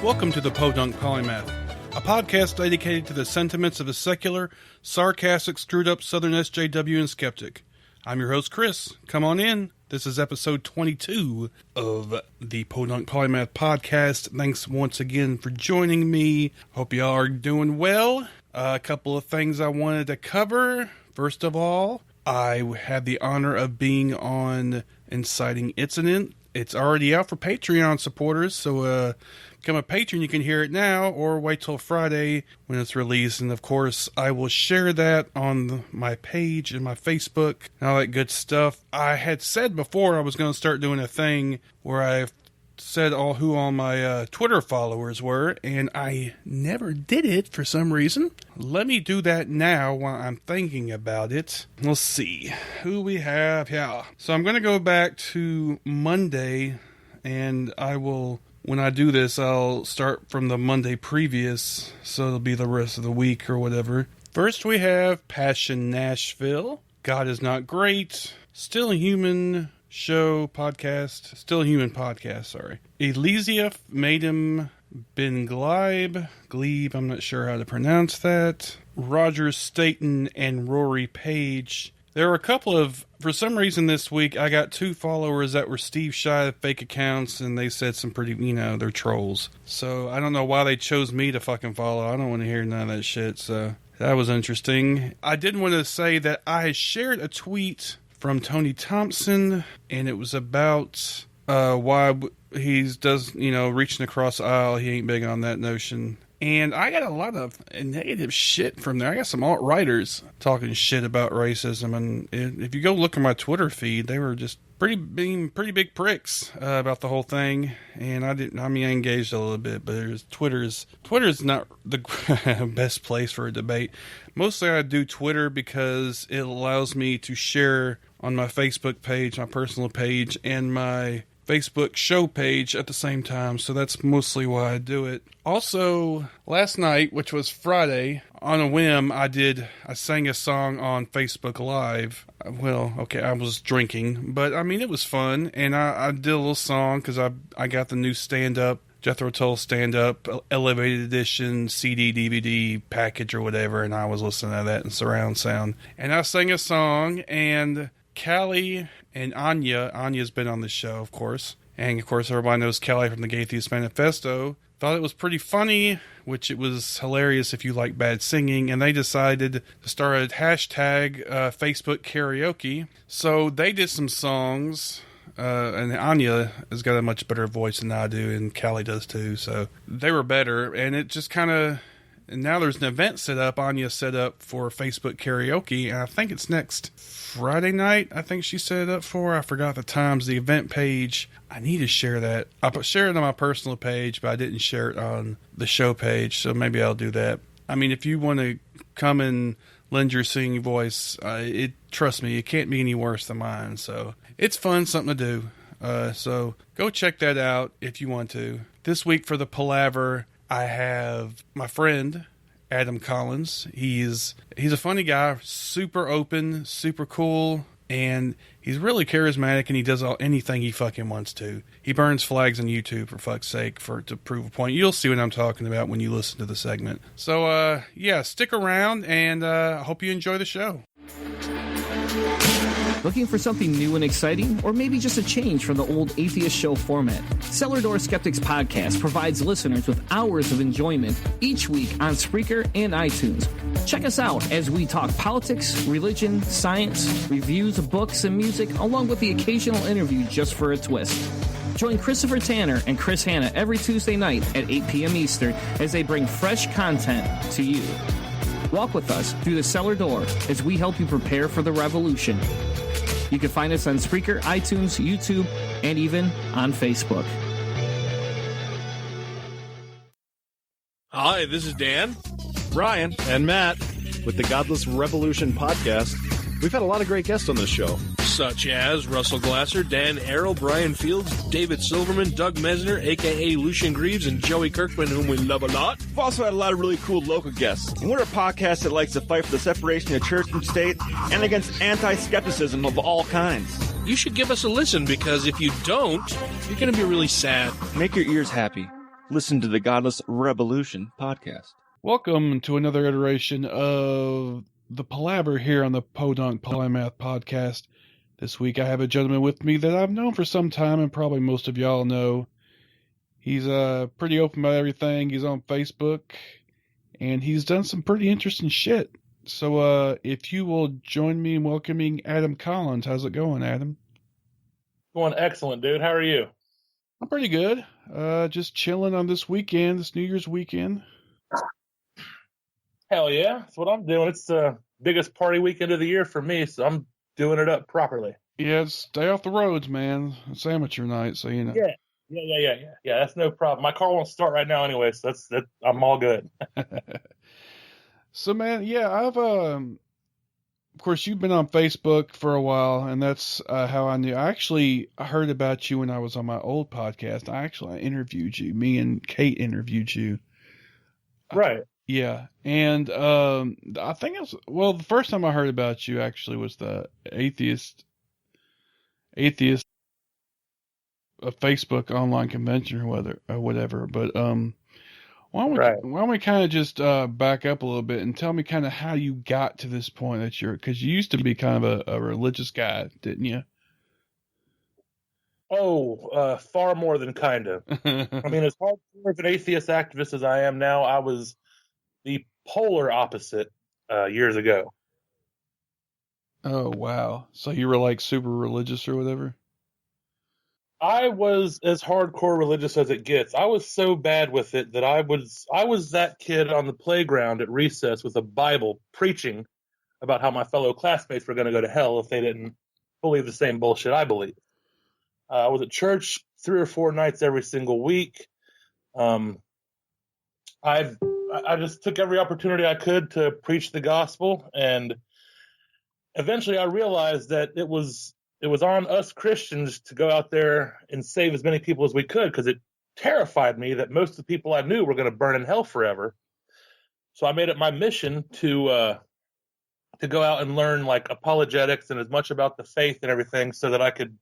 Welcome to the Podunk Polymath, a podcast dedicated to the sentiments of a secular, sarcastic, screwed-up Southern SJW and skeptic. I'm your host, Chris. Come on in. This is episode 22 of the Podunk Polymath podcast. Thanks once again for joining me. Hope y'all are doing well. A couple of things I wanted to cover. First of all, I had the honor of being on Inciting Incident. It's already out for Patreon supporters, so become a patron. You can hear it now or wait till Friday when it's released. And of course, I will share that on my page and my Facebook and all that good stuff. I had said before I was going to start doing a thing where I said who all my Twitter followers were, and I never did it for some reason. Let me do that now while I'm thinking about it. Let's see who we have here. So I'm going to go back to Monday, and I will, when I do this, I'll start from the Monday previous, so it'll be the rest of the week or whatever. First we have Passion Nashville, God is Not Great, Still Human Show podcast, Still Human podcast, sorry. Elysia Madam Ben Glebe, I'm not sure how to pronounce that. Roger Staten and Rory Page. There were a couple of, for some reason this week, I got 2 followers that were Steve Shy fake accounts, and they said some pretty, they're trolls. So I don't know why they chose me to fucking follow. I don't want to hear none of that shit, so that was interesting. I did want to say that I shared a tweet from Tony Thompson, and it was about why he does, reaching across the aisle. He ain't big on that notion. And I got a lot of negative shit from there. I got some alt-writers talking shit about racism, and if you go look at my Twitter feed, they were just pretty big pricks about the whole thing. And I engaged a little bit, but Twitter's not the best place for a debate. Mostly I do Twitter because it allows me to share on my Facebook page, my personal page, and my Facebook show page at the same time, so that's mostly why I do it. Also, last night, which was Friday, on a whim, I sang a song on Facebook Live. Well, okay, I was drinking, but it was fun, and I did a little song because I got the new stand-up, Jethro Tull stand-up, elevated edition, CD, DVD package or whatever, and I was listening to that in surround sound. And I sang a song, and Callie and Anya's been on the show, of course. And, of course, everybody knows Callie from the Atheist Manifesto. Thought it was pretty funny, which it was hilarious if you like bad singing. And they decided to start a hashtag Facebook karaoke. So they did some songs. And Anya has got a much better voice than I do, and Callie does too. So they were better. And it just kind of... And now there's an event set up, Anya set up for Facebook karaoke, and I think it's next Friday night, I think she set it up for. I forgot the times, the event page. I need to share that. I shared it on my personal page, but I didn't share it on the show page, so maybe I'll do that. If you want to come and lend your singing voice, trust me, it can't be any worse than mine, so it's fun, something to do. So go check that out if you want to. This week for the palaver, I have my friend, Adam Collins. He's a funny guy, super open, super cool, and he's really charismatic, and he does anything he fucking wants to. He burns flags on YouTube, for fuck's sake, to prove a point. You'll see what I'm talking about when you listen to the segment. So, stick around, and I hope you enjoy the show. Looking for something new and exciting, or maybe just a change from the old Atheist show format? Cellar Door Skeptics Podcast provides listeners with hours of enjoyment each week on Spreaker and iTunes. Check us out as we talk politics, religion, science, reviews of books and music, along with the occasional interview just for a twist. Join Christopher Tanner and Chris Hanna every Tuesday night at 8 p.m. Eastern as they bring fresh content to you. Walk with us through the cellar door as we help you prepare for the revolution. You can find us on Spreaker, iTunes, YouTube, and even on Facebook. Hi, this is Dan, Brian, and Matt with the Godless Revolution podcast. We've had a lot of great guests on this show, such as Russell Glasser, Dan Arrow, Brian Fields, David Silverman, Doug Mesner, a.k.a. Lucian Greaves, and Joey Kirkman, whom we love a lot. We've also had a lot of really cool local guests. And we're a podcast that likes to fight for the separation of church and state and against anti-skepticism of all kinds. You should give us a listen, because if you don't, you're going to be really sad. Make your ears happy. Listen to the Godless Revolution podcast. Welcome to another iteration of the Palaver here on the Podunk Polymath podcast. This week I have a gentleman with me that I've known for some time, and probably most of y'all know. He's pretty open about everything. He's on Facebook, and he's done some pretty interesting shit. So if you will join me in welcoming Adam Collins. How's it going, Adam? Going excellent, dude. How are you? I'm pretty good. Just chilling on this weekend, this New Year's weekend. Hell yeah, that's what I'm doing. It's the biggest party weekend of the year for me, so I'm doing it up properly. Yeah, stay off the roads, man. It's amateur night, so you know. Yeah. That's no problem. My car won't start right now anyway, so that's I'm all good. So, man, yeah, I've of course, you've been on Facebook for a while, and that's how I knew. I actually heard about you when I was on my old podcast. I interviewed you. Me and Kate interviewed you. Right. Yeah, and I think the first time I heard about you actually was the Atheist a Facebook online convention or whatever. But why don't we kind of just back up a little bit and tell me kind of how you got to this point because you used to be kind of a religious guy, didn't you? Oh, far more than kind of. I mean, as hardcore of an atheist activist as I am now, I was the polar opposite years ago. Oh, wow. So you were like super religious or whatever? I was as hardcore religious as it gets. I was so bad with it that I was that kid on the playground at recess with a Bible preaching about how my fellow classmates were going to go to hell if they didn't believe the same bullshit I believe. I was at church 3 or 4 nights every single week. I just took every opportunity I could to preach the gospel, and eventually I realized that it was on us Christians to go out there and save as many people as we could, because it terrified me that most of the people I knew were going to burn in hell forever. So I made it my mission to go out and learn like apologetics and as much about the faith and everything, so that I could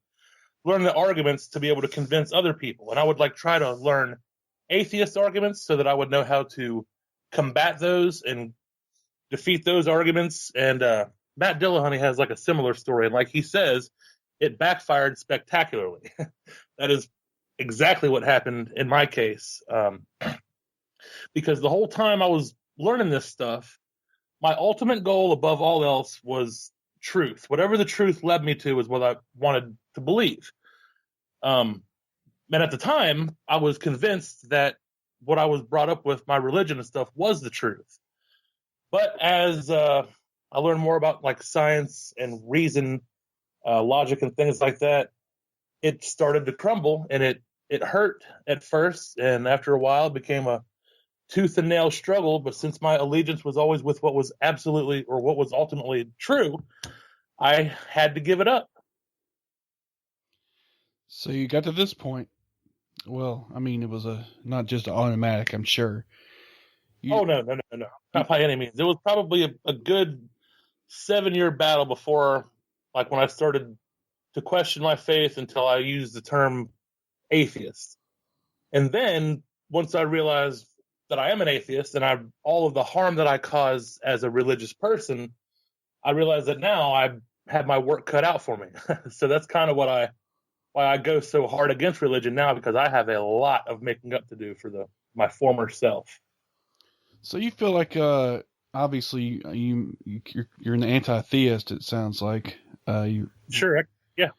learn the arguments to be able to convince other people. And I would like try to learn atheist arguments so that I would know how to combat those and defeat those arguments. And Matt Dillahunty has like a similar story, and like he says, it backfired spectacularly. That is exactly what happened in my case. Because the whole time I was learning this stuff, my ultimate goal above all else was truth. Whatever the truth led me to was what I wanted to believe. And at the time, I was convinced that what I was brought up with, my religion and stuff, was the truth. But as I learned more about like science and reason, logic and things like that, it started to crumble, and it hurt at first, and after a while it became a tooth and nail struggle. But since my allegiance was always with what was absolutely, or what was ultimately true, I had to give it up. So you got to this point. Well, I mean, it was not just an automatic, I'm sure. No, not by any means. It was probably a good 7-year battle before, like, when I started to question my faith, until I used the term atheist. And then once I realized that I am an atheist and all of the harm that I cause as a religious person, I realized that now I have my work cut out for me. So that's kind of why I go so hard against religion now, because I have a lot of making up to do for my former self. So you feel like, obviously, you're an anti-theist, it sounds like. Sure, yeah.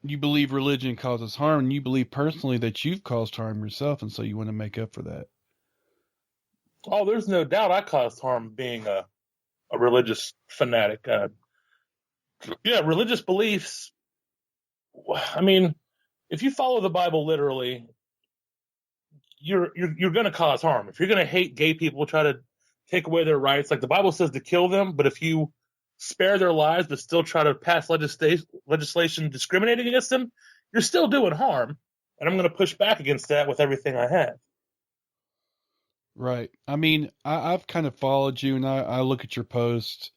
You believe religion causes harm, and you believe personally that you've caused harm yourself, and so you want to make up for that. Oh, there's no doubt I caused harm being a religious fanatic. Religious beliefs. I mean, if you follow the Bible literally, you're going to cause harm. If you're going to hate gay people, try to take away their rights, like the Bible says to kill them, but if you spare their lives but still try to pass legislation discriminating against them, you're still doing harm. And I'm going to push back against that with everything I have. Right. I mean, I've kind of followed you, and I look at your posts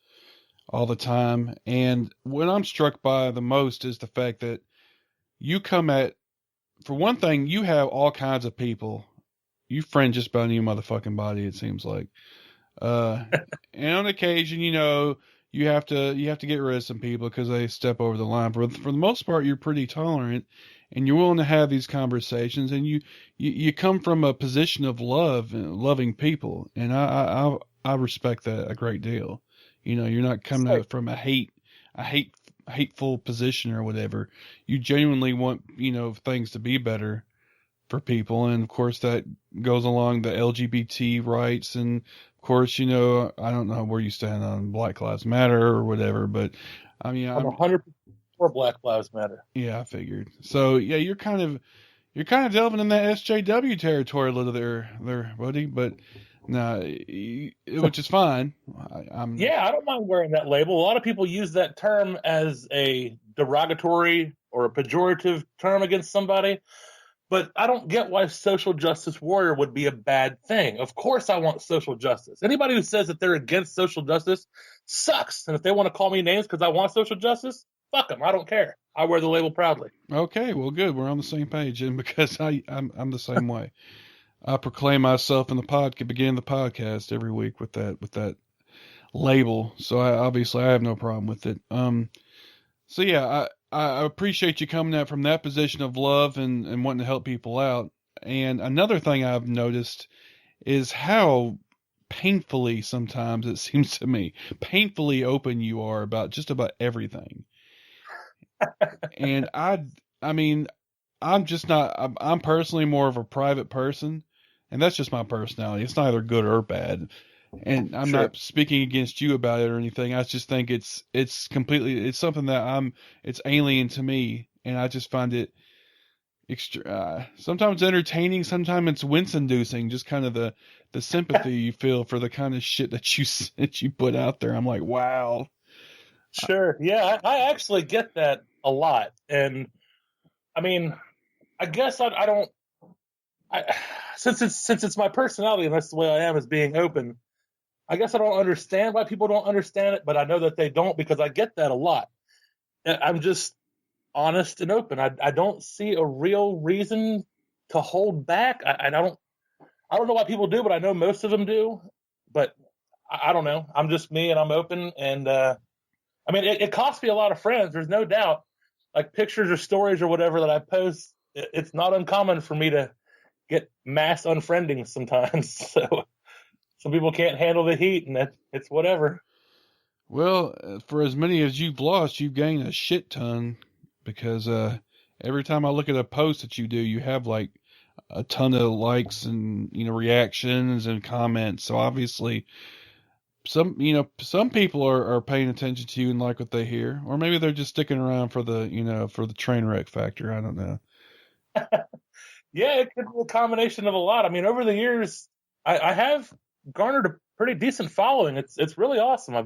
all the time. And what I'm struck by the most is the fact that you come at, for one thing, you have all kinds of people you friend just about any motherfucking body, it seems like. And on occasion, you have to get rid of some people because they step over the line. But for the most part, you're pretty tolerant, and you're willing to have these conversations, and you come from a position of love and loving people, and I respect that a great deal. You're not coming out from a hateful position or whatever. You genuinely want things to be better for people, and of course that goes along the LGBT rights, and of course I don't know where you stand on Black Lives Matter or whatever, but I mean I'm 100% for Black Lives Matter. Yeah, I figured. So yeah, you're kind of delving in that SJW territory a little there, buddy, but no, which is fine. I don't mind wearing that label. A lot of people use that term as a derogatory or a pejorative term against somebody. But I don't get why social justice warrior would be a bad thing. Of course I want social justice. Anybody who says that they're against social justice sucks. And if they want to call me names because I want social justice, fuck them. I don't care. I wear the label proudly. Okay, well, good. We're on the same page, and because I'm the same way. I proclaim myself in the beginning of the podcast every week with that label. So I have no problem with it. So yeah, I appreciate you coming out from that position of love and wanting to help people out. And another thing I've noticed is how painfully, sometimes it seems to me, painfully open you are about just about everything. And I mean, I'm personally more of a private person, and that's just my personality. It's neither good or bad. And I'm not speaking against you about it or anything. I just think it's something that it's alien to me, and I just find it sometimes entertaining, sometimes it's wince-inducing. Just kind of the sympathy you feel for the kind of shit that you put out there. I'm like, wow. Sure, yeah, I actually get that a lot, and I mean, I guess I don't. Since it's my personality and that's the way I am, as being open. I guess I don't understand why people don't understand it, but I know that they don't because I get that a lot. I'm just honest and open. I don't see a real reason to hold back. I don't know why people do, but I know most of them do. But I don't know. I'm just me, and I'm open. And I mean, it costs me a lot of friends. There's no doubt. Like pictures or stories or whatever that I post, it's not uncommon for me to get mass unfriending sometimes. So. Some people can't handle the heat, and it's whatever. Well, for as many as you've lost, you've gained a shit ton, because every time I look at a post that you do, you have like a ton of likes and reactions and comments. So obviously, some people are paying attention to you and like what they hear, or maybe they're just sticking around for the train wreck factor. I don't know. Yeah, it could be a combination of a lot. I mean, over the years, I have garnered a pretty decent following. It's really awesome. I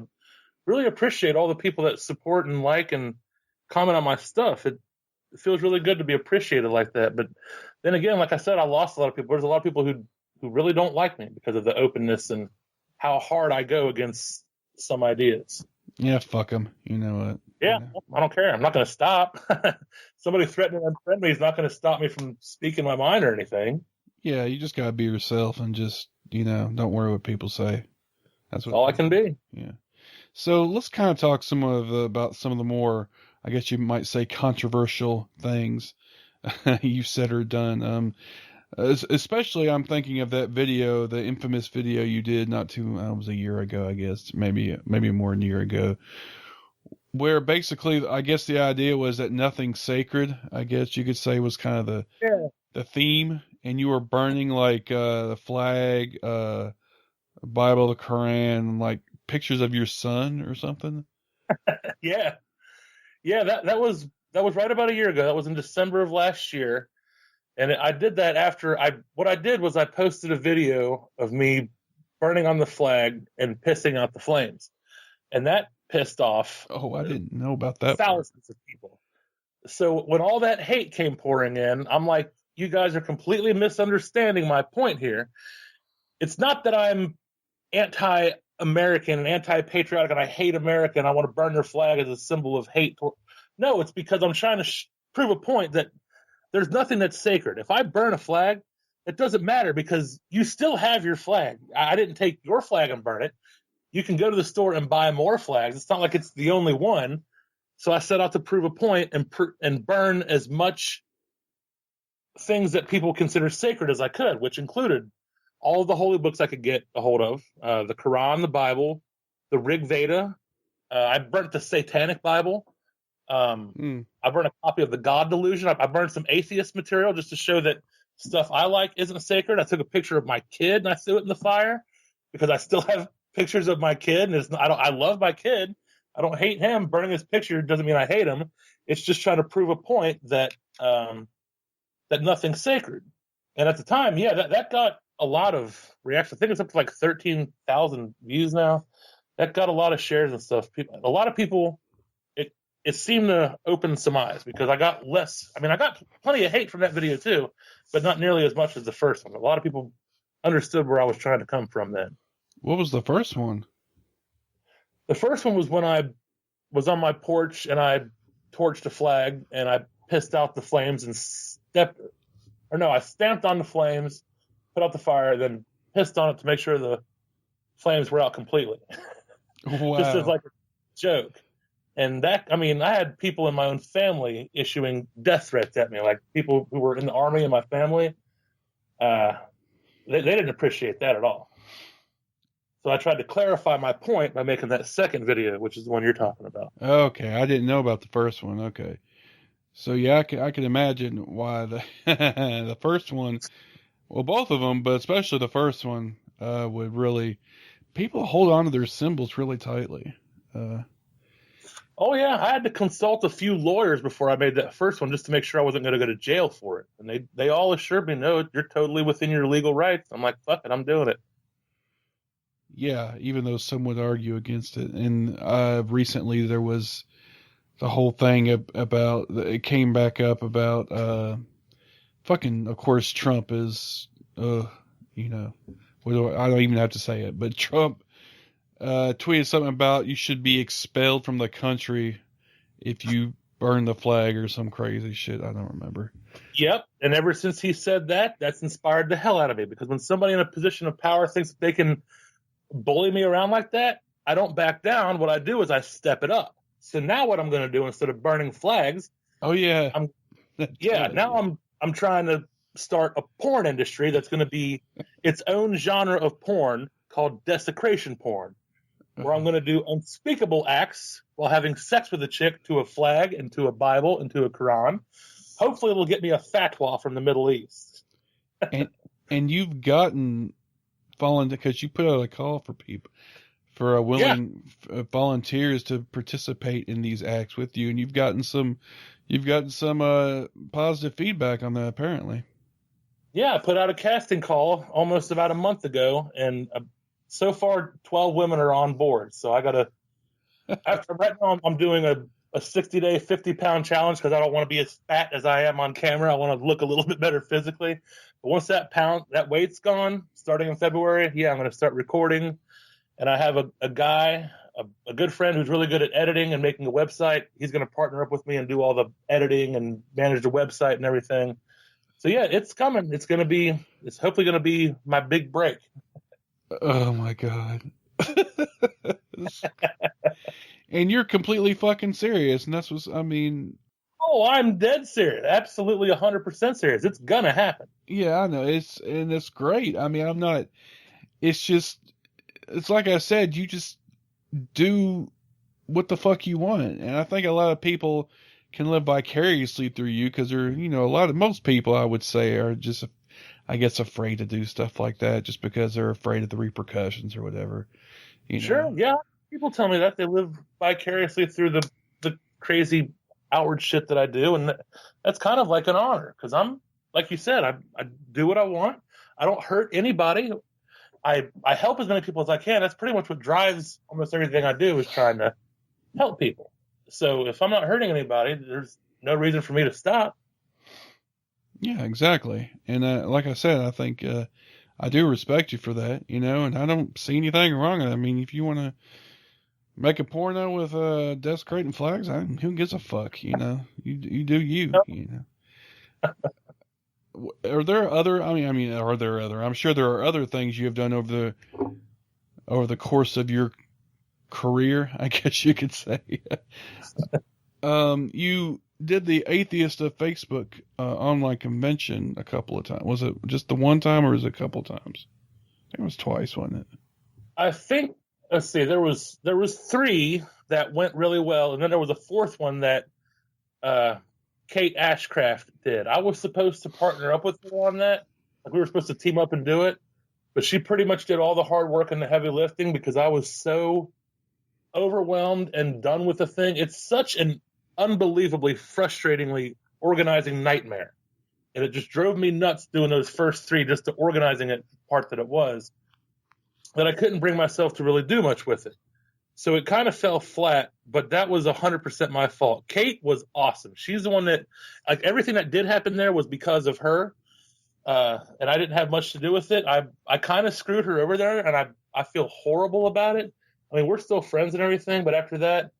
really appreciate all the people that support and like and comment on my stuff. It feels really good to be appreciated like that. But then again, like I said, I lost a lot of people. There's a lot of people who really don't like me because of the openness and how hard I go against some ideas. Yeah, fuck them. You know what? Yeah, I don't care. I'm not going to stop. Somebody threatening to unfriend me is not going to stop me from speaking my mind or anything. Yeah, you just got to be yourself and just don't worry what people say. That's what all I can be. Yeah. So let's kind of talk about some of the more, I guess you might say, controversial things you've said or done. Especially, I'm thinking of that video, the infamous video you did it was a year ago, I guess, maybe more than a year ago, where basically, I guess the idea was that nothing's sacred, I guess you could say, was kind of the theme. And you were burning like the flag, Bible, the Quran, like pictures of your son or something. Yeah. That was right about a year ago. That was in December of last year, and I did that after what I did was I posted a video of me burning on the flag and pissing out the flames, and that pissed off. Oh, I didn't know about that. Thousands of people. So when all that hate came pouring in, I'm like, you guys are completely misunderstanding my point here. It's not that I'm anti-American and anti-patriotic and I hate America and I want to burn their flag as a symbol of hate. No, it's because I'm trying to prove a point that there's nothing that's sacred. If I burn a flag, it doesn't matter because you still have your flag. I didn't take your flag and burn it. You can go to the store and buy more flags. It's not like it's the only one. So I set out to prove a point and burn as much things that people consider sacred as I could, which included all of the holy books I could get a hold of, the Quran, the Bible, the Rig Veda. I burnt the Satanic Bible. I burned a copy of the God Delusion. I burned some atheist material just to show that stuff I like isn't sacred. I took a picture of my kid and I threw it in the fire because I still have pictures of my kid, and I love my kid. I don't hate him. Burning his picture doesn't mean I hate him. It's just trying to prove a point that that nothing's sacred. And at the time, that got a lot of reaction. I think it's up to like 13,000 views now. That got a lot of shares and stuff. A lot of people, it seemed to open some eyes because I got less. I mean, I got plenty of hate from that video too, but not nearly as much as the first one. A lot of people understood where I was trying to come from then. What was the first one? The first one was when I was on my porch and I torched a flag and I pissed out the flames and I stamped on the flames, put out the fire, then pissed on it to make sure the flames were out completely. Wow. Just as like a joke. And I had people in my own family issuing death threats at me, like people who were in the army in my family. They didn't appreciate that at all. So I tried to clarify my point by making that second video, which is the one you're talking about. Okay, I didn't know about the first one. Okay. So yeah, I can imagine why the first one, well, both of them, but especially the first one, would really, people hold on to their symbols really tightly. Oh yeah, I had to consult a few lawyers before I made that first one just to make sure I wasn't going to go to jail for it. And they all assured me, no, you're totally within your legal rights. I'm like, fuck it, I'm doing it. Yeah, even though some would argue against it. And recently there was the whole thing about, it came back up about, of course, Trump is, I don't even have to say it, but Trump tweeted something about you should be expelled from the country if you burn the flag or some crazy shit. I don't remember. Yep. And ever since he said that, that's inspired the hell out of me, because when somebody in a position of power thinks that they can bully me around like that, I don't back down. What I do is I step it up. So now what I'm going to do, instead of burning flags, oh yeah, I'm trying to start a porn industry that's going to be its own genre of porn called desecration porn, where I'm going to do unspeakable acts while having sex with a chick to a flag and to a Bible and to a Quran. Hopefully it'll get me a fatwa from the Middle East. and you've gotten because you put out a call for people, for willing volunteers to participate in these acts with you, and you've gotten some positive feedback on that apparently. Yeah, I put out a casting call almost about a month ago, and so far 12 women are on board. So I got to, right now I'm doing a 60-day, 50-pound challenge because I don't want to be as fat as I am on camera. I want to look a little bit better physically. But once that weight's gone, starting in February, I'm going to start recording. And I have a guy, a good friend who's really good at editing and making a website. He's going to partner up with me and do all the editing and manage the website and everything. So yeah, it's coming. It's hopefully going to be my big break. Oh my God. And you're completely fucking serious. And Oh, I'm dead serious. Absolutely 100% serious. It's going to happen. Yeah, I know. It's great. It's like I said, you just do what the fuck you want. And I think a lot of people can live vicariously through you because they're, most people I would say are just, I guess, afraid to do stuff like that just because they're afraid of the repercussions or whatever. Sure, yeah. People tell me that they live vicariously through the crazy outward shit that I do, and that's kind of like an honor because I'm, like you said, I do what I want. I don't hurt anybody. I help as many people as I can. That's pretty much what drives almost everything I do, is trying to help people. So if I'm not hurting anybody, there's no reason for me to stop. Yeah, exactly. And like I said, I think I do respect you for that, and I don't see anything wrong. If you want to make a porno with desecrating flags, who gives a fuck, You do you, are there other? Are there other? I'm sure there are other things you have done over the course of your career, I guess you could say. You did the Atheist of Facebook online convention a couple of times. Was it just the one time, or was it a couple times? I think it was twice, wasn't it? I think, let's see, there was 3 that went really well, and then there was a 4th one that Kate Ashcraft did. I was supposed to partner up with her on that. Like, we were supposed to team up and do it, but she pretty much did all the hard work and the heavy lifting because I was so overwhelmed and done with the thing. It's such an unbelievably frustratingly organizing nightmare, and it just drove me nuts doing those first 3 just to organizing it part that it was, that I couldn't bring myself to really do much with it. So it kind of fell flat, but that was 100% my fault. Kate was awesome. She's the one that, like, everything that did happen there was because of her, and I didn't have much to do with it. I kind of screwed her over there, and I feel horrible about it. I mean, we're still friends and everything, but after that,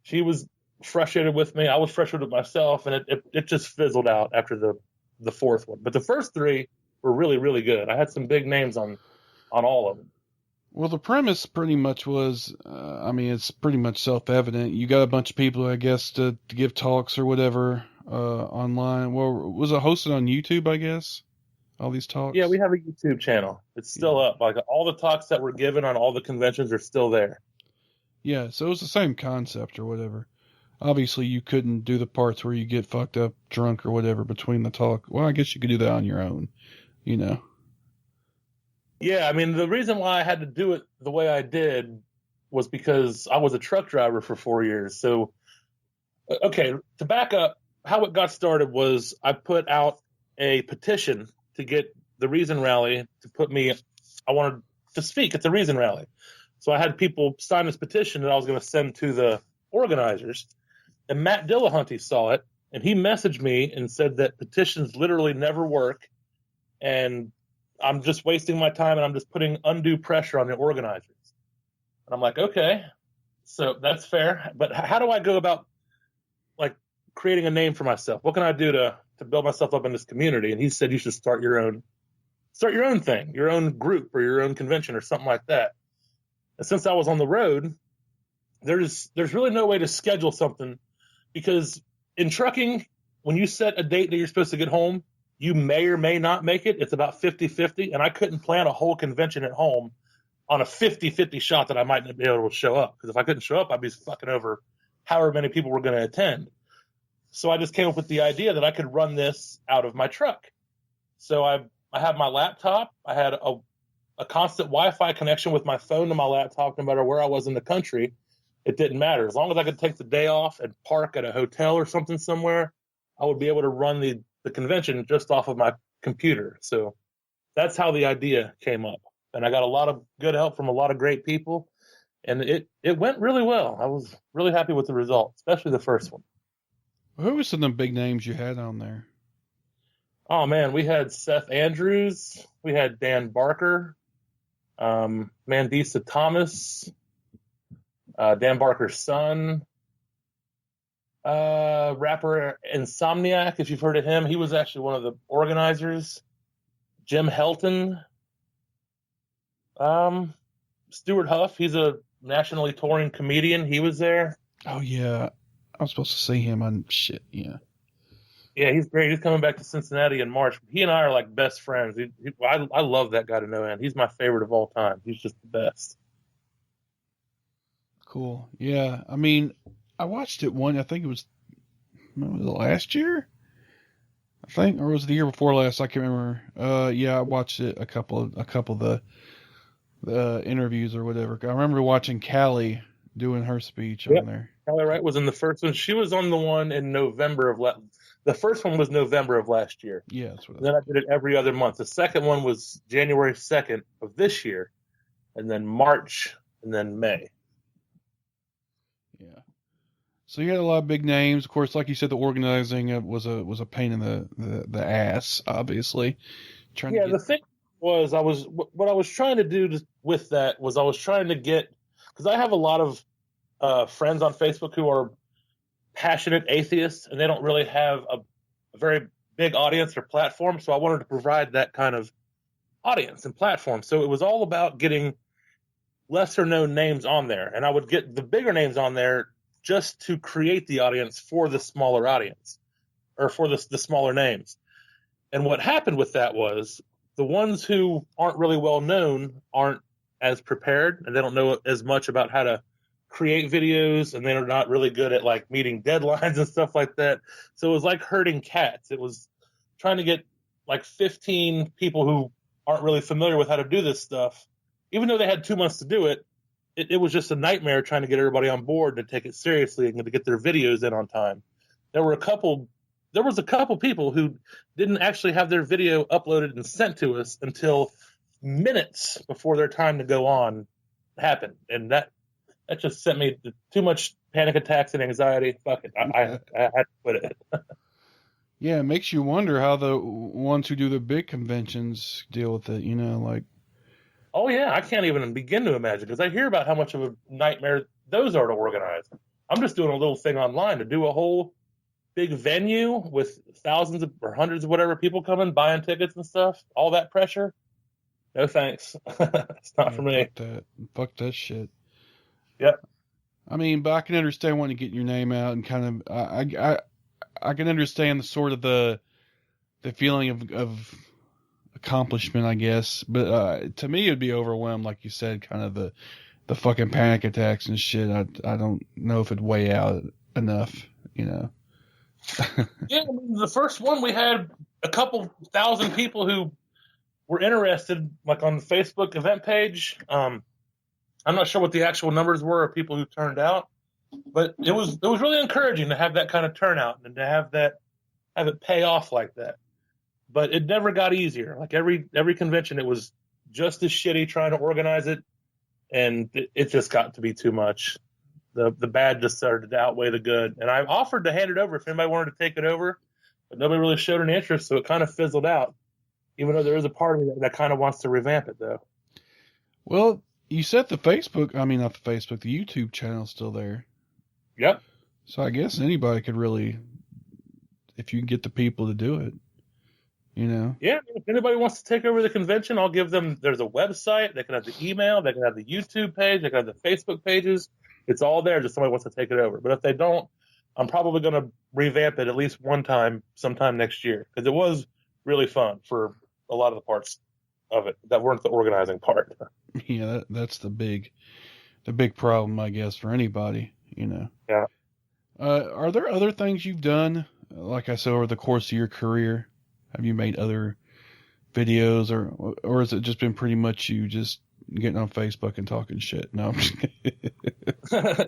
she was frustrated with me. I was frustrated with myself, and it just fizzled out after the 4th one. But the first 3 were really, really good. I had some big names on all of them. Well, the premise pretty much was, it's pretty much self-evident. You got a bunch of people, I guess, to give talks or whatever online. Well, was it hosted on YouTube, I guess? All these talks? Yeah, we have a YouTube channel. It's still up. Like, all the talks that were given on all the conventions are still there. Yeah, so it was the same concept or whatever. Obviously, you couldn't do the parts where you get fucked up, drunk or whatever between the talk. Well, I guess you could do that on your own, you know. Yeah, I mean, the reason why I had to do it the way I did was because I was a truck driver for 4 years. So, okay, to back up, how it got started was I put out a petition to get the Reason Rally to put me, I wanted to speak at the Reason Rally. So I had people sign this petition that I was going to send to the organizers. And Matt Dillahunty saw it, and he messaged me and said that petitions literally never work, and I'm just wasting my time, and I'm just putting undue pressure on the organizers. And I'm like, okay, so that's fair. But how do I go about, like, creating a name for myself? What can I do to build myself up in this community? And he said you should start your own thing, your own group or your own convention or something like that. And since I was on the road, there's really no way to schedule something, because in trucking, when you set a date that you're supposed to get home, you may or may not make it. It's about 50-50, and I couldn't plan a whole convention at home on a 50-50 shot that I might not be able to show up, because if I couldn't show up, I'd be fucking over however many people were going to attend. So I just came up with the idea that I could run this out of my truck. So I have my laptop. I had a constant Wi-Fi connection with my phone to my laptop, no matter where I was in the country. It didn't matter. As long as I could take the day off and park at a hotel or something somewhere, I would be able to run the convention just off of my computer. So that's how the idea came up. And I got a lot of good help from a lot of great people. And it went really well. I was really happy with the result, especially the first one. Who were some of the big names you had on there? Oh, man, we had Seth Andrews. We had Dan Barker, Mandisa Thomas, Dan Barker's son, rapper Insomniac, if you've heard of him. He was actually one of the organizers. Jim Helton. Stuart Huff, he's a nationally touring comedian. He was there. Oh, yeah. I was supposed to see him on shit, yeah. Yeah, he's great. He's coming back to Cincinnati in March. He and I are like best friends. I love that guy to no end. He's my favorite of all time. He's just the best. Cool. Yeah, I mean, I watched it I think it was last year? I think, or was it the year before last? I can't remember. Yeah, I watched it a couple of the interviews or whatever. I remember watching Callie doing her speech on there. Callie Wright was in the first one. She was on the one in November of the first one was November of last year. Yeah, that's what. Then I did it every other month. The second one was January 2nd of this year, and then March, and then May. Yeah. So you had a lot of big names. Of course, like you said, the organizing was a pain in the ass, obviously. The thing was, what I was trying to do with that was I was trying to get, because I have a lot of friends on Facebook who are passionate atheists, and they don't really have a very big audience or platform. So I wanted to provide that kind of audience and platform. So it was all about getting lesser known names on there. And I would get the bigger names on there just to create the audience for the smaller audience, or for the smaller names. And what happened with that was the ones who aren't really well known aren't as prepared, and they don't know as much about how to create videos, and they're not really good at like meeting deadlines and stuff like that. So it was like herding cats. It was trying to get like 15 people who aren't really familiar with how to do this stuff. Even though they had 2 months to do it, it was just a nightmare trying to get everybody on board to take it seriously and to get their videos in on time. There was a couple people who didn't actually have their video uploaded and sent to us until minutes before their time to go on happened. And that just sent me to too much panic attacks and anxiety. Fuck it. I had to quit it. Yeah, it makes you wonder how the ones who do the big conventions deal with it, like. Oh, yeah, I can't even begin to imagine, because I hear about how much of a nightmare those are to organize. I'm just doing a little thing online to do a whole big venue with thousands or hundreds of whatever people coming, buying tickets and stuff. All that pressure. No thanks. It's not for me. Fuck that shit. Yep. I mean, but I can understand wanting to get your name out and kind of, I can understand the sort of the feeling of accomplishment, I guess. But to me, it'd be overwhelmed, like you said, kind of the fucking panic attacks and shit. I don't know if it'd weigh out enough, Yeah, I mean, the first one we had a couple thousand people who were interested, like on the Facebook event page. I'm not sure what the actual numbers were of people who turned out, but it was really encouraging to have that kind of turnout and to have it pay off like that. But it never got easier. Like every convention, it was just as shitty trying to organize it, and it just got to be too much. The bad just started to outweigh the good. And I offered to hand it over if anybody wanted to take it over, but nobody really showed an interest, so it kind of fizzled out. Even though there is a part of me that kind of wants to revamp it, though. Well, you said the YouTube channel's still there. Yep. So I guess anybody could really, if you can get the people to do it, Yeah, if anybody wants to take over the convention, I'll give them, there's a website, they can have the email, they can have the YouTube page, they can have the Facebook pages. It's all there, just somebody wants to take it over. But if they don't, I'm probably going to revamp it at least one time, sometime next year, because it was really fun for a lot of the parts of it that weren't the organizing part. Yeah, that's the big problem, I guess, for anybody, Yeah. Are there other things you've done, like I said, over the course of your career? Have you made other videos, or has it just been pretty much you just getting on Facebook and talking shit? No, I'm just kidding.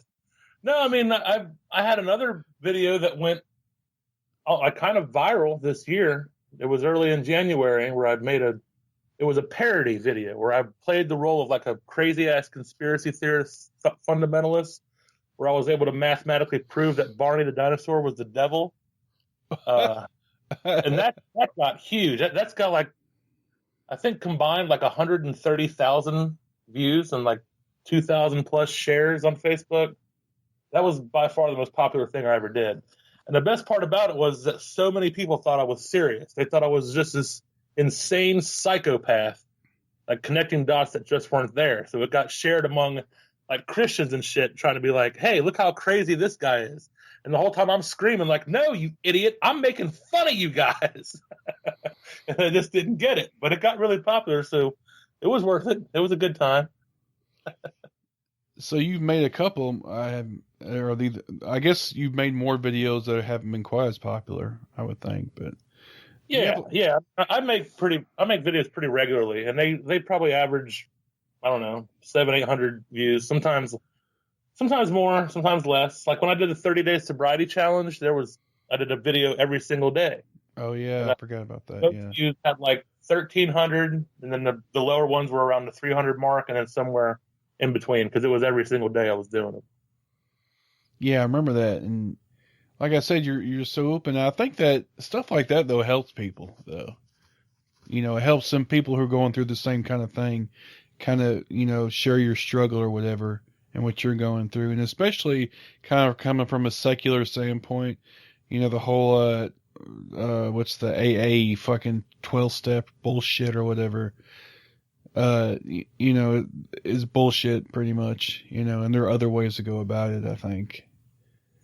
No, I mean, I had another video that went kind of viral this year. It was early in January where it was a parody video where I played the role of like a crazy ass conspiracy theorist fundamentalist, where I was able to mathematically prove that Barney the dinosaur was the devil. And that got huge. That's got like, I think combined like 130,000 views and like 2,000 plus shares on Facebook. That was by far the most popular thing I ever did. And the best part about it was that so many people thought I was serious. They thought I was just this insane psychopath, like connecting dots that just weren't there. So it got shared among like Christians and shit, trying to be like, hey, look how crazy this guy is. And the whole time I'm screaming like, no, you idiot, I'm making fun of you guys. And they just didn't get it. But it got really popular, so it was worth it. It was a good time. So you've made a couple. I guess you've made more videos that haven't been quite as popular, I would think. But yeah. I make videos pretty regularly, and they probably average, I don't know, 700-800 views. Sometimes more, sometimes less. Like when I did the 30-day sobriety challenge, I did a video every single day. Oh yeah, I forgot about that. Those Yeah, views had like 1,300, and then the lower ones were around the 300 mark, and then somewhere in between, because it was every single day I was doing it. Yeah, I remember that. And like I said, you're so open. I think that stuff like that though helps people though. It helps some people who are going through the same kind of thing, kind of share your struggle or whatever and what you're going through, and especially kind of coming from a secular standpoint. The whole what's the AA fucking 12-step bullshit or whatever, is bullshit pretty much, and there are other ways to go about it, I think.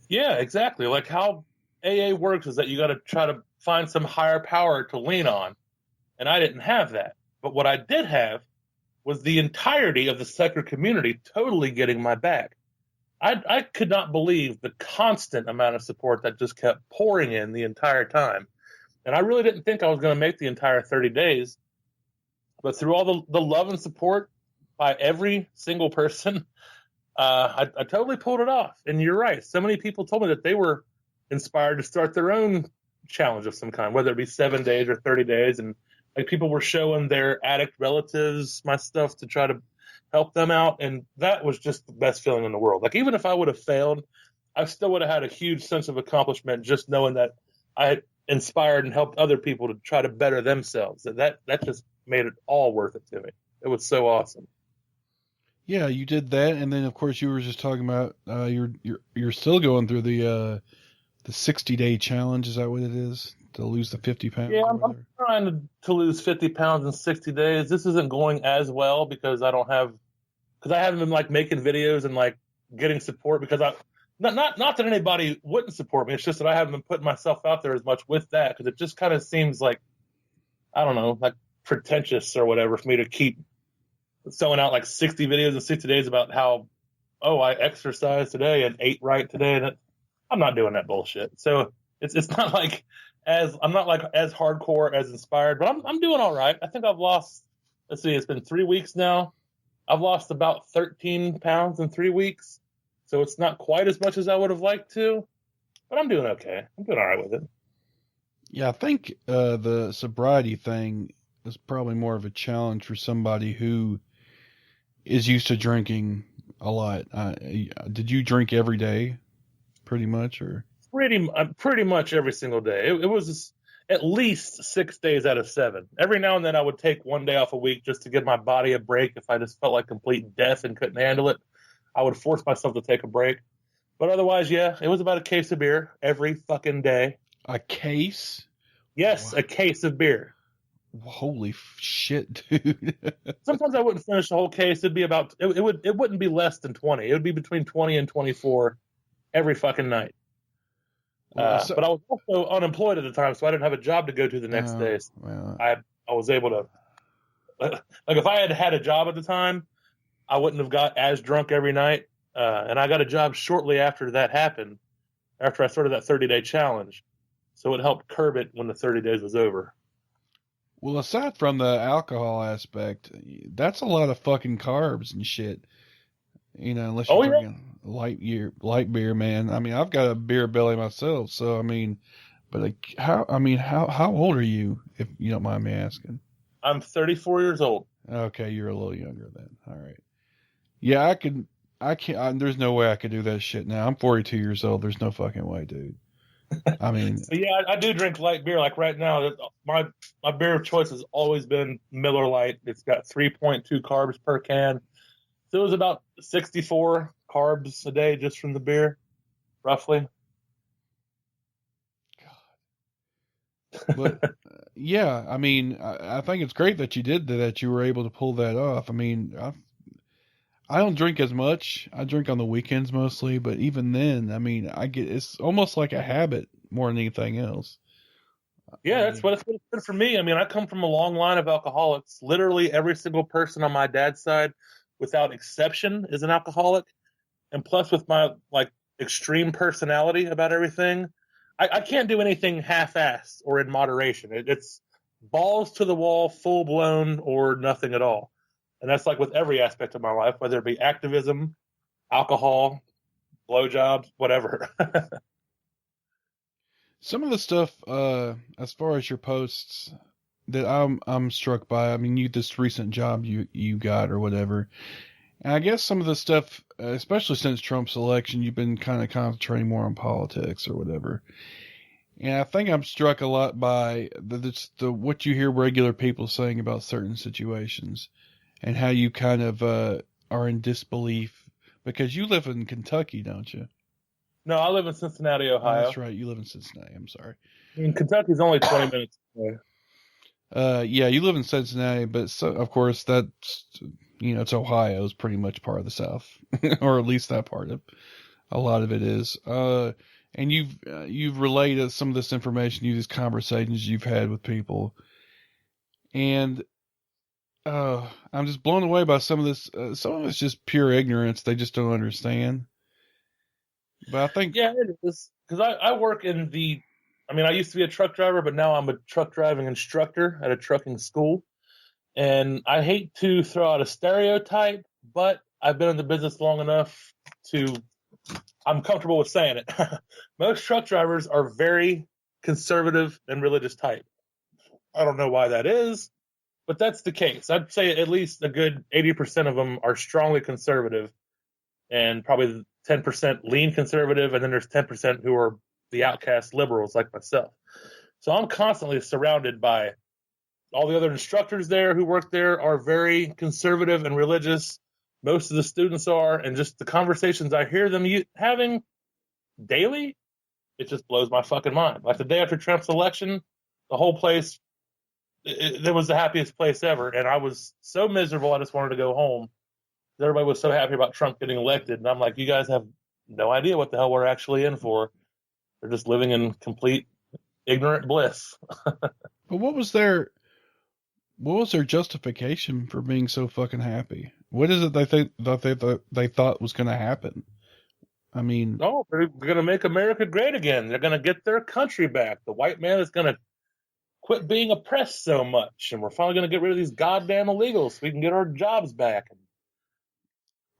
Yeah, exactly. Like how AA works is that you got to try to find some higher power to lean on. And I didn't have that. But what I did have was the entirety of the secular community totally getting my back. I could not believe the constant amount of support that just kept pouring in the entire time. And I really didn't think I was going to make the entire 30 days. But through all the love and support by every single person, I totally pulled it off. And you're right. So many people told me that they were inspired to start their own challenge of some kind, whether it be 7 days or 30 days. And like people were showing their addict relatives my stuff to try to help them out. And that was just the best feeling in the world. Like even if I would have failed, I still would have had a huge sense of accomplishment just knowing that I had inspired and helped other people to try to better themselves. That just made it all worth it to me. It was so awesome. Yeah, you did that, and then of course you were just talking about you're still going through the 60-day challenge. Is that what it is, to lose the 50 pounds? Yeah, I'm trying to lose 50 pounds in 60 days. This isn't going as well because I haven't been like making videos and like getting support because not that anybody wouldn't support me. It's just that I haven't been putting myself out there as much with that because it just kind of seems like, I don't know, like pretentious or whatever for me to keep throwing out like 60 videos in 60 days about how, I exercised today and ate right today. And I'm not doing that bullshit. So it's not like I'm not like as hardcore as inspired, but I'm doing all right. I think I've lost, let's see, it's been 3 weeks now. I've lost about 13 pounds in 3 weeks. So it's not quite as much as I would have liked to, but I'm doing okay. I'm doing all right with it. Yeah, I think the sobriety thing is probably more of a challenge for somebody who is used to drinking a lot. Did you drink every day, pretty much, or pretty much every single day? It was at least 6 days out of 7. Every now and then I would take 1 day off a week just to give my body a break. If I just felt like complete death and couldn't handle it, I would force myself to take a break. But otherwise, yeah, it was about a case of beer every fucking day. A case? Yes, wow. A case of beer. Holy shit, dude. Sometimes I wouldn't finish the whole case. It'd be about, it wouldn't be less than 20. It would be between 20 and 24 every fucking night. But I was also unemployed at the time, so I didn't have a job to go to the next day. So I was able to, like if I had had a job at the time, I wouldn't have got as drunk every night. And I got a job shortly after that happened, after I started that 30-day challenge. So it helped curb it when the 30 days was over. Well, aside from the alcohol aspect, that's a lot of fucking carbs and shit. Unless you're drinking light beer, man. I mean, I've got a beer belly myself, so I mean, but how old are you, if you don't mind me asking? I'm 34 years old. Okay, you're a little younger then. All right. Yeah, I can't. There's no way I could do that shit now. I'm 42 years old. There's no fucking way, dude. I mean, yeah, I do drink light beer. Like right now, my beer of choice has always been Miller Lite. It's got 3.2 carbs per can. So it was about 64 carbs a day just from the beer, roughly. God. But yeah, I mean, I think it's great that you did that. You were able to pull that off. I mean, I don't drink as much. I drink on the weekends mostly, but even then, I mean, it's almost like a habit more than anything else. Yeah, that's what it's been for me. I mean, I come from a long line of alcoholics. Literally every single person on my dad's side, without exception, is an alcoholic. And plus with my like extreme personality about everything, I can't do anything half-assed or in moderation. It's balls to the wall, full-blown, or nothing at all. And that's like with every aspect of my life, whether it be activism, alcohol, blowjobs, whatever. Some of the stuff, as far as your posts, that I'm struck by. I mean, this recent job you got or whatever. And I guess some of the stuff, especially since Trump's election, you've been kind of concentrating more on politics or whatever. And I think I'm struck a lot by the what you hear regular people saying about certain situations. And how you kind of are in disbelief, because you live in Kentucky, don't you? No, I live in Cincinnati, Ohio. Oh, that's right, you live in Cincinnati. I'm sorry. I mean, Kentucky's only 20 minutes away. Yeah, you live in Cincinnati, but of course that's, it's Ohio is pretty much part of the South, or at least that part of a lot of it is. And you've relayed some of this information, these conversations you've had with people, and I'm just blown away by some of this. Some of it's just pure ignorance; they just don't understand. But I think, yeah, it is, because I work in the. I mean, I used to be a truck driver, but now I'm a truck driving instructor at a trucking school. And I hate to throw out a stereotype, but I've been in the business long enough I'm comfortable with saying it. Most truck drivers are very conservative and religious type. I don't know why that is, but that's the case. I'd say at least a good 80% of them are strongly conservative, and probably 10% lean conservative, and then there's 10% who are the outcast liberals like myself. So I'm constantly surrounded by all the other instructors there who work there are very conservative and religious. Most of the students are, and just the conversations I hear them having daily, it just blows my fucking mind. Like the day after Trump's election, the whole place, it was the happiest place ever. And I was so miserable, I just wanted to go home. Everybody was so happy about Trump getting elected. And I'm like, you guys have no idea what the hell we're actually in for. They're just living in complete ignorant bliss. but what was their justification for being so fucking happy? What is it they thought was going to happen? I mean, no, they're going to make America great again. They're going to get their country back. The white man is going to quit being oppressed so much, and we're finally going to get rid of these goddamn illegals so we can get our jobs back.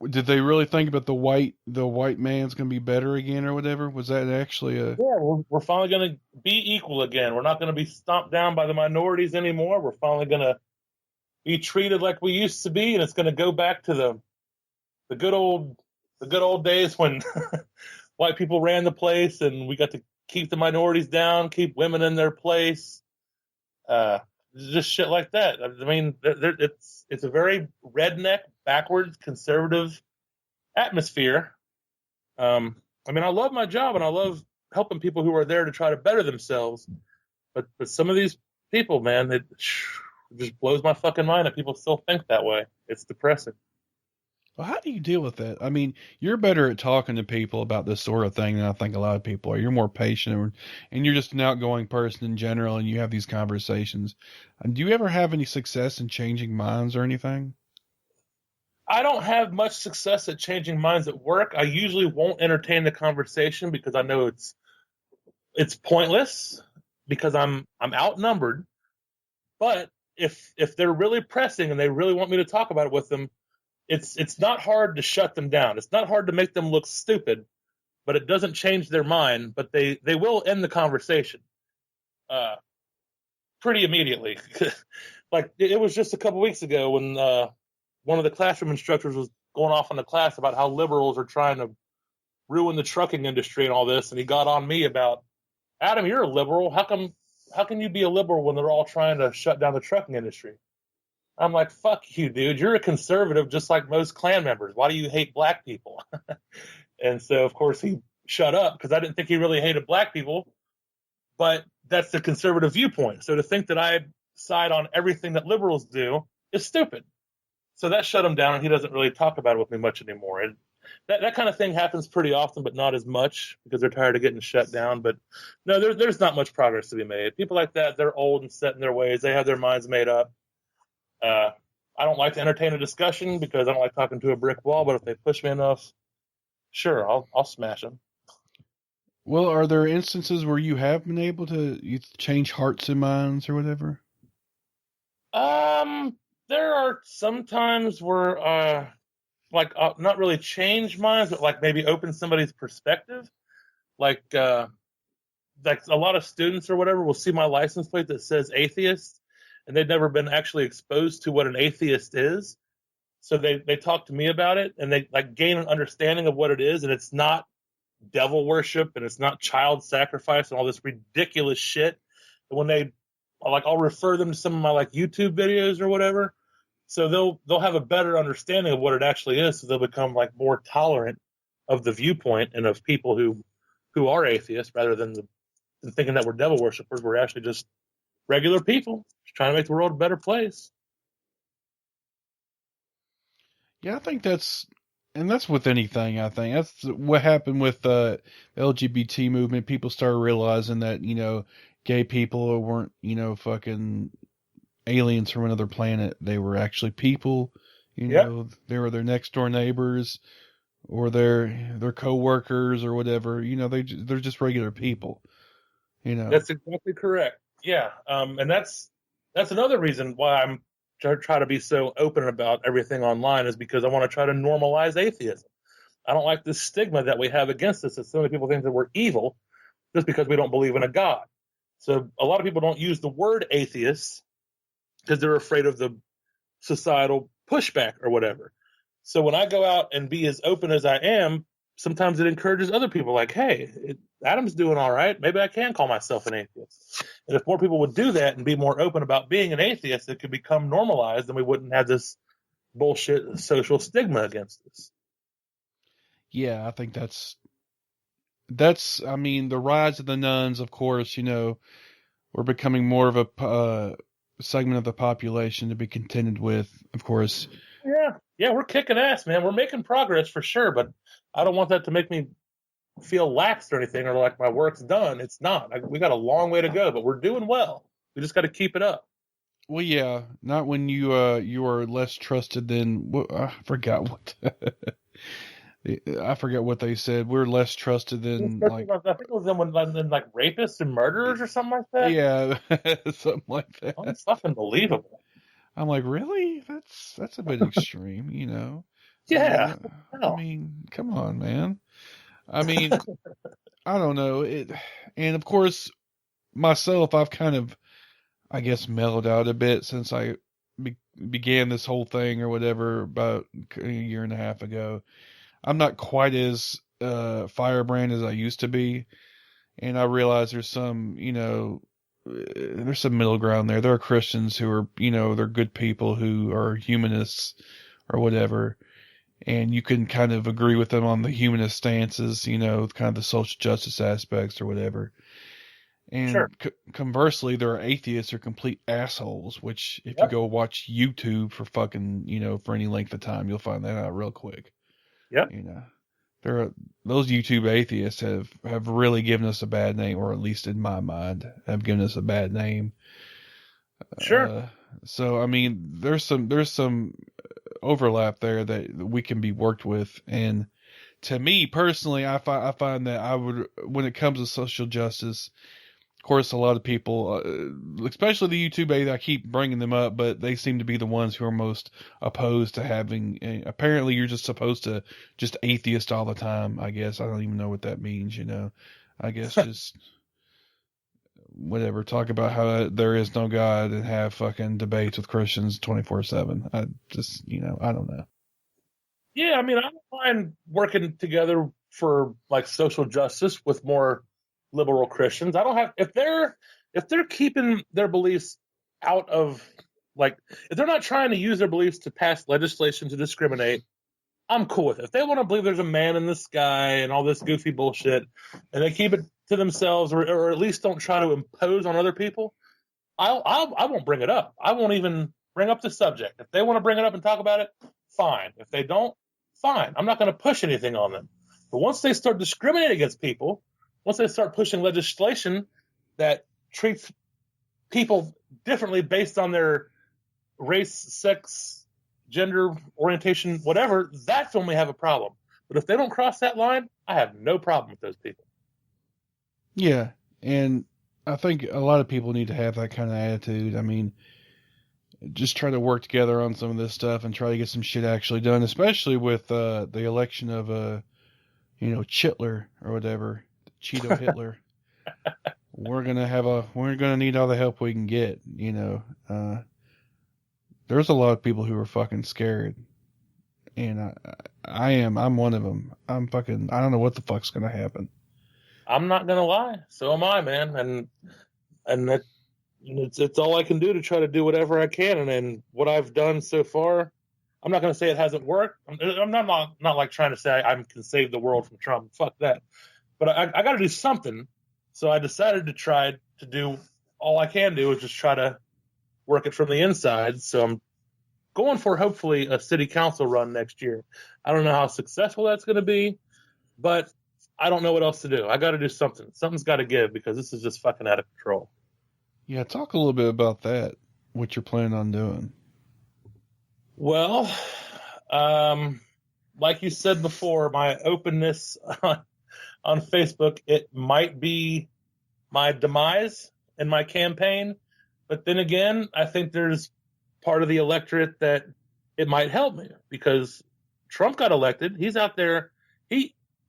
Did they really think about the white man's going to be better again or whatever? Was that actually a... Yeah, we're finally going to be equal again. We're not going to be stomped down by the minorities anymore. We're finally going to be treated like we used to be, and it's going to go back to the good old days when white people ran the place, and we got to keep the minorities down, keep women in their place, just shit like that. I mean, it's a very redneck, backwards, conservative atmosphere. I mean, I love my job and I love helping people who are there to try to better themselves. But some of these people, man, it just blows my fucking mind that people still think that way. It's depressing. Well, how do you deal with that? I mean, you're better at talking to people about this sort of thing than I think a lot of people are. You're more patient, and you're just an outgoing person in general, and you have these conversations. Do you ever have any success in changing minds or anything? I don't have much success at changing minds at work. I usually won't entertain the conversation because I know it's pointless because I'm outnumbered. But if they're really pressing and they really want me to talk about it with them, it's not hard to shut them down. It's not hard to make them look stupid, but it doesn't change their mind. But they will end the conversation pretty immediately. Like it was just a couple weeks ago when one of the classroom instructors was going off in the class about how liberals are trying to ruin the trucking industry and all this, and he got on me about, Adam, you're a liberal. How can you be a liberal when they're all trying to shut down the trucking industry? I'm like, fuck you, dude. You're a conservative just like most Klan members. Why do you hate black people? And so, of course, he shut up because I didn't think he really hated black people. But that's the conservative viewpoint. So to think that I side on everything that liberals do is stupid. So that shut him down, and he doesn't really talk about it with me much anymore. And that kind of thing happens pretty often, but not as much because they're tired of getting shut down. But no, there's not much progress to be made. People like that, they're old and set in their ways. They have their minds made up. I don't like to entertain a discussion because I don't like talking to a brick wall, but if they push me enough, sure, I'll smash them. Well, are there instances where you have been able to change hearts and minds or whatever? There are some times where, not really change minds, but like maybe open somebody's perspective. Like a lot of students or whatever will see my license plate that says atheist, and they've never been actually exposed to what an atheist is. So they talk to me about it, and they like gain an understanding of what it is, and it's not devil worship, and it's not child sacrifice and all this ridiculous shit. And when I'll refer them to some of my like YouTube videos or whatever, so they'll have a better understanding of what it actually is, so they'll become like more tolerant of the viewpoint and of people who are atheists rather than the and thinking that we're devil worshippers. We're actually just regular people just trying to make the world a better place. Yeah, I think that's with anything. I think that's what happened with the LGBT movement. People started realizing that, gay people weren't, fucking aliens from another planet. They were actually people. They were their next door neighbors or their co-workers or whatever. They're just regular people. That's exactly correct. Yeah, and that's another reason why I'm try to be so open about everything online, is because I want to try to normalize atheism. I don't like this stigma that we have against us, that so many people think that we're evil just because we don't believe in a God. So a lot of people don't use the word atheist because they're afraid of the societal pushback or whatever. So when I go out and be as open as I am, sometimes it encourages other people, like, hey, Adam's doing all right. Maybe I can call myself an atheist. And if more people would do that and be more open about being an atheist, it could become normalized, and we wouldn't have this bullshit social stigma against us. Yeah, I think that's I mean, the rise of the nuns, of course, we're becoming more of a segment of the population to be contended with, of course. Yeah, we're kicking ass, man. We're making progress for sure, but I don't want that to make me feel lax or anything, or like my work's done. It's not. We got a long way to go, but we're doing well. We just got to keep it up. Well, yeah, not when you are less trusted than I forgot what I forget what they said. We're less trusted than I think it was when like rapists and murderers or something like that. Yeah, something like that. That's fucking believable. I'm like, really? That's a bit extreme, Yeah. I mean, come on, man. I mean, I don't know it, and of course, myself, I've kind of, I guess, mellowed out a bit since I began this whole thing or whatever about a year and a half ago. I'm not quite as firebrand as I used to be, and I realize there's some, there's some middle ground there. There are Christians who are, they're good people who are humanists or whatever, and you can kind of agree with them on the humanist stances, kind of the social justice aspects or whatever. And sure. Conversely, there are atheists who are complete assholes, which if you go watch YouTube for fucking, for any length of time, you'll find that out real quick. Yeah. Those YouTube atheists have really given us a bad name, or at least in my mind, have given us a bad name. Sure. So I mean, there's some overlap there that we can be worked with, and to me personally, I find that I would, when it comes to social justice, of course, a lot of people, especially the YouTube atheists, I keep bringing them up, but they seem to be the ones who are most opposed to having. Apparently, you're just supposed to just atheist all the time. I guess I don't even know what that means. I guess just whatever. Talk about how there is no God and have fucking debates with Christians 24/7. I just, I don't know. Yeah, I mean, I don't mind working together for like social justice with more liberal Christians. I don't have, if they're keeping their beliefs out of, like, if they're not trying to use their beliefs to pass legislation to discriminate, I'm cool with it. If they want to believe there's a man in the sky and all this goofy bullshit, and they keep it to themselves, or at least don't try to impose on other people, I won't bring it up. I won't even bring up the subject. If they want to bring it up and talk about it, fine. If they don't, fine. I'm not going to push anything on them. But once they start discriminating against people, once they start pushing legislation that treats people differently based on their race, sex, gender, orientation, whatever, that's when we have a problem. But if they don't cross that line, I have no problem with those people. Yeah, and I think a lot of people need to have that kind of attitude. I mean, just try to work together on some of this stuff and try to get some shit actually done, especially with the election of Chitler or whatever, Cheeto Hitler. We're gonna need all the help we can get. There's a lot of people who are fucking scared, and I'm one of them. I don't know what the fuck's gonna happen. I'm not gonna lie, so am I, man, and that. It's all I can do to try to do whatever I can, and what I've done so far, I'm not going to say it hasn't worked. I'm not like trying to say I can save the world from Trump. Fuck that. But I got to do something So I decided to try to do all I can do is just try to work it from the inside. So I'm going for hopefully a city council run next year. I don't know how successful that's going to be, but I don't know what else to do. I got to do something. Something's got to give because this is just fucking out of control. Yeah, talk a little bit about that, what you're planning on doing. Well, like you said before, my openness on Facebook, it might be my demise in my campaign. But then again, I think there's part of the electorate that it might help me because Trump got elected. He's out there.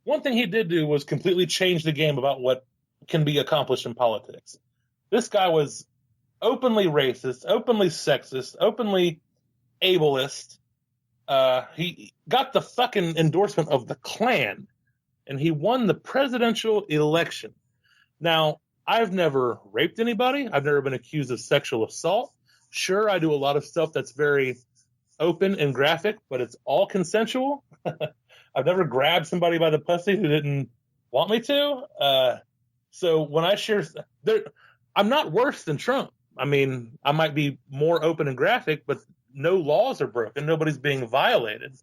One thing he did do was completely change the game about what can be accomplished in politics. This guy was openly racist, openly sexist, openly ableist. He got the fucking endorsement of the Klan, and he won the presidential election. Now, I've never raped anybody. I've never been accused of sexual assault. Sure, I do a lot of stuff that's very open and graphic, but it's all consensual. I've never grabbed somebody by the pussy who didn't want me to. So when I share, I'm not worse than Trump. I mean, I might be more open and graphic, but no laws are broken. Nobody's being violated.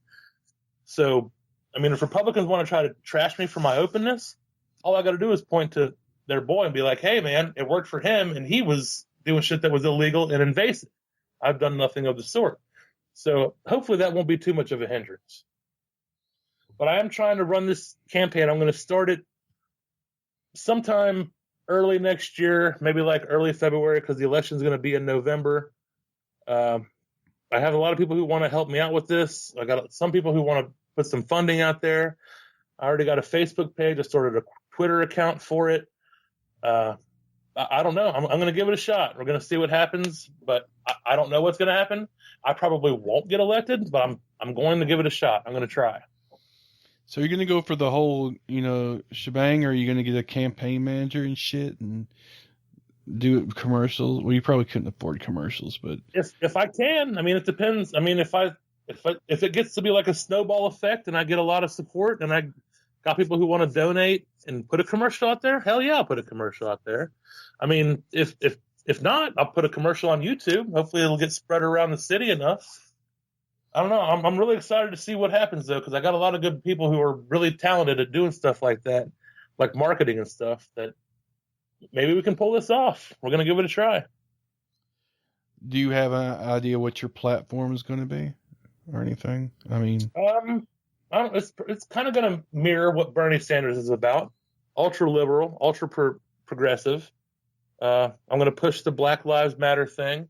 So, I mean, if Republicans want to try to trash me for my openness, all I got to do is point to their boy and be like, hey, man, it worked for him, and he was doing shit that was illegal and invasive. I've done nothing of the sort. So hopefully that won't be too much of a hindrance. But I am trying to run this campaign. I'm going to start it sometime early next year, maybe like early February, because the election is going to be in November. I have a lot of people who want to help me out with this. I got some people who want to put some funding out there. I already got a Facebook page. I started a Twitter account for it. I don't know. I'm going to give it a shot. We're going to see what happens, but I don't know what's going to happen. I probably won't get elected, but I'm going to give it a shot. I'm going to try. So you're going to go for the whole, shebang, or are you going to get a campaign manager and shit and do commercials? Well, you probably couldn't afford commercials, but if I can, I mean, it depends. I mean, if it gets to be like a snowball effect and I get a lot of support and I got people who want to donate and put a commercial out there, hell yeah, I'll put a commercial out there. I mean, if not, I'll put a commercial on YouTube. Hopefully it'll get spread around the city enough. I don't know. I'm really excited to see what happens, though, because I got a lot of good people who are really talented at doing stuff like that, like marketing and stuff, that maybe we can pull this off. We're going to give it a try. Do you have an idea what your platform is going to be or anything? I mean, it's kind of going to mirror what Bernie Sanders is about. Ultra liberal, ultra progressive. I'm going to push the Black Lives Matter thing,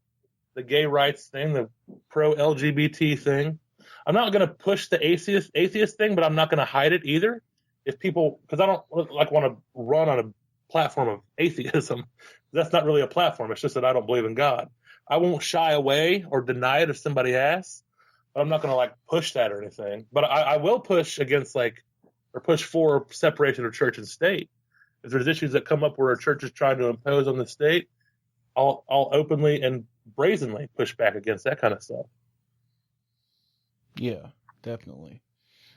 the gay rights thing, the pro-LGBT thing. I'm not going to push the atheist thing, but I'm not going to hide it either. If people, because I don't want to run on a platform of atheism. That's not really a platform. It's just that I don't believe in God. I won't shy away or deny it if somebody asks, but I'm not going to push that or anything. But I will push against or push for separation of church and state. If there's issues that come up where a church is trying to impose on the state, I'll openly and brazenly push back against that kind of stuff. Yeah, definitely.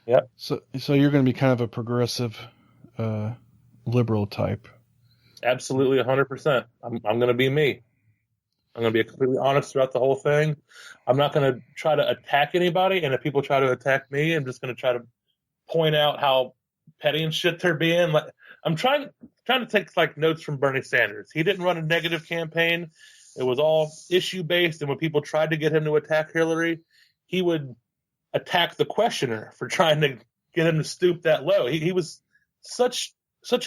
Yeah. So you're going to be kind of a progressive, liberal type. Absolutely, 100%. I'm going to be me. I'm going to be completely honest throughout the whole thing. I'm not going to try to attack anybody, and if people try to attack me, I'm just going to try to point out how petty and shit they're being. I'm trying to take notes from Bernie Sanders. He didn't run a negative campaign. It was all issue based, and when people tried to get him to attack Hillary, he would attack the questioner for trying to get him to stoop that low. He was such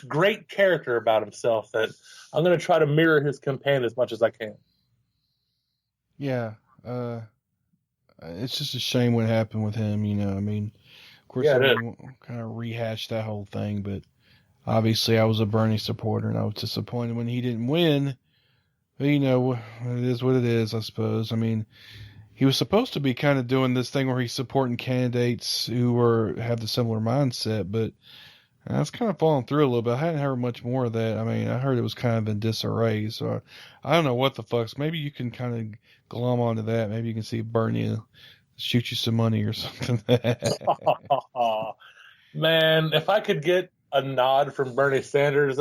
great character about himself that I'm going to try to mirror his campaign as much as I can. Yeah. It's just a shame what happened with him, I mean, of course, I kind of rehashed that whole thing, but obviously I was a Bernie supporter and I was disappointed when he didn't win. But, it is what it is, I suppose. I mean, he was supposed to be kind of doing this thing where he's supporting candidates who have the similar mindset, but that's kind of fallen through a little bit. I hadn't heard much more of that. I mean, I heard it was kind of in disarray, so I don't know what the fuck's. Maybe you can kind of glom onto that. Maybe you can see Bernie shoot you some money or something. Man, if I could get a nod from Bernie Sanders,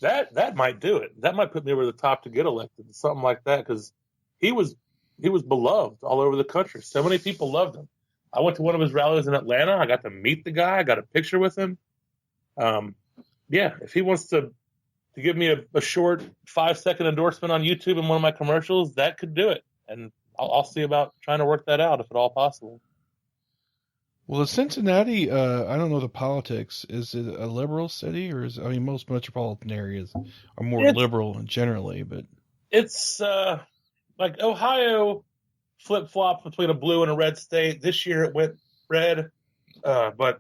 That might do it. That might put me over the top to get elected, something like that, because he was beloved all over the country. So many people loved him. I went to one of his rallies in Atlanta. I got to meet the guy. I got a picture with him. Yeah, if he wants to give me a short 5-second endorsement on YouTube in one of my commercials, that could do it. And I'll see about trying to work that out if at all possible. Well, is Cincinnati, I don't know the politics. Is it a liberal city, or is, I mean, most metropolitan areas are more liberal generally, but it's like Ohio flip-flops between a blue and a red state. This year it went red, but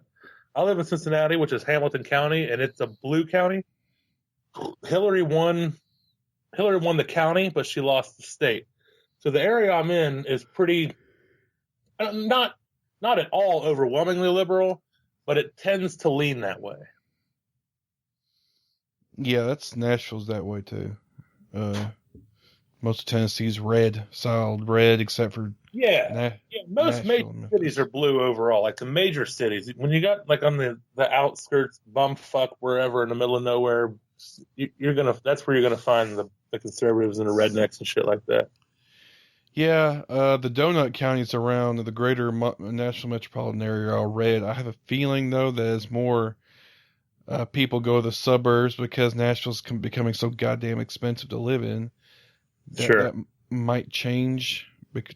I live in Cincinnati, which is Hamilton County, and it's a blue county. Hillary won the county, but she lost the state. So the area I'm in is pretty, not at all overwhelmingly liberal, but it tends to lean that way. Yeah, that's Nashville's that way too. Most of Tennessee's red, solid red, except for most major cities are blue overall. Like the major cities, when you got like on the outskirts, bumfuck wherever in the middle of nowhere, that's where you're gonna find the conservatives and the rednecks and shit like that. Yeah, the donut counties around the greater Nashville metropolitan area are all red. I have a feeling, though, that as more people go to the suburbs because Nashville's becoming so goddamn expensive to live in, that might change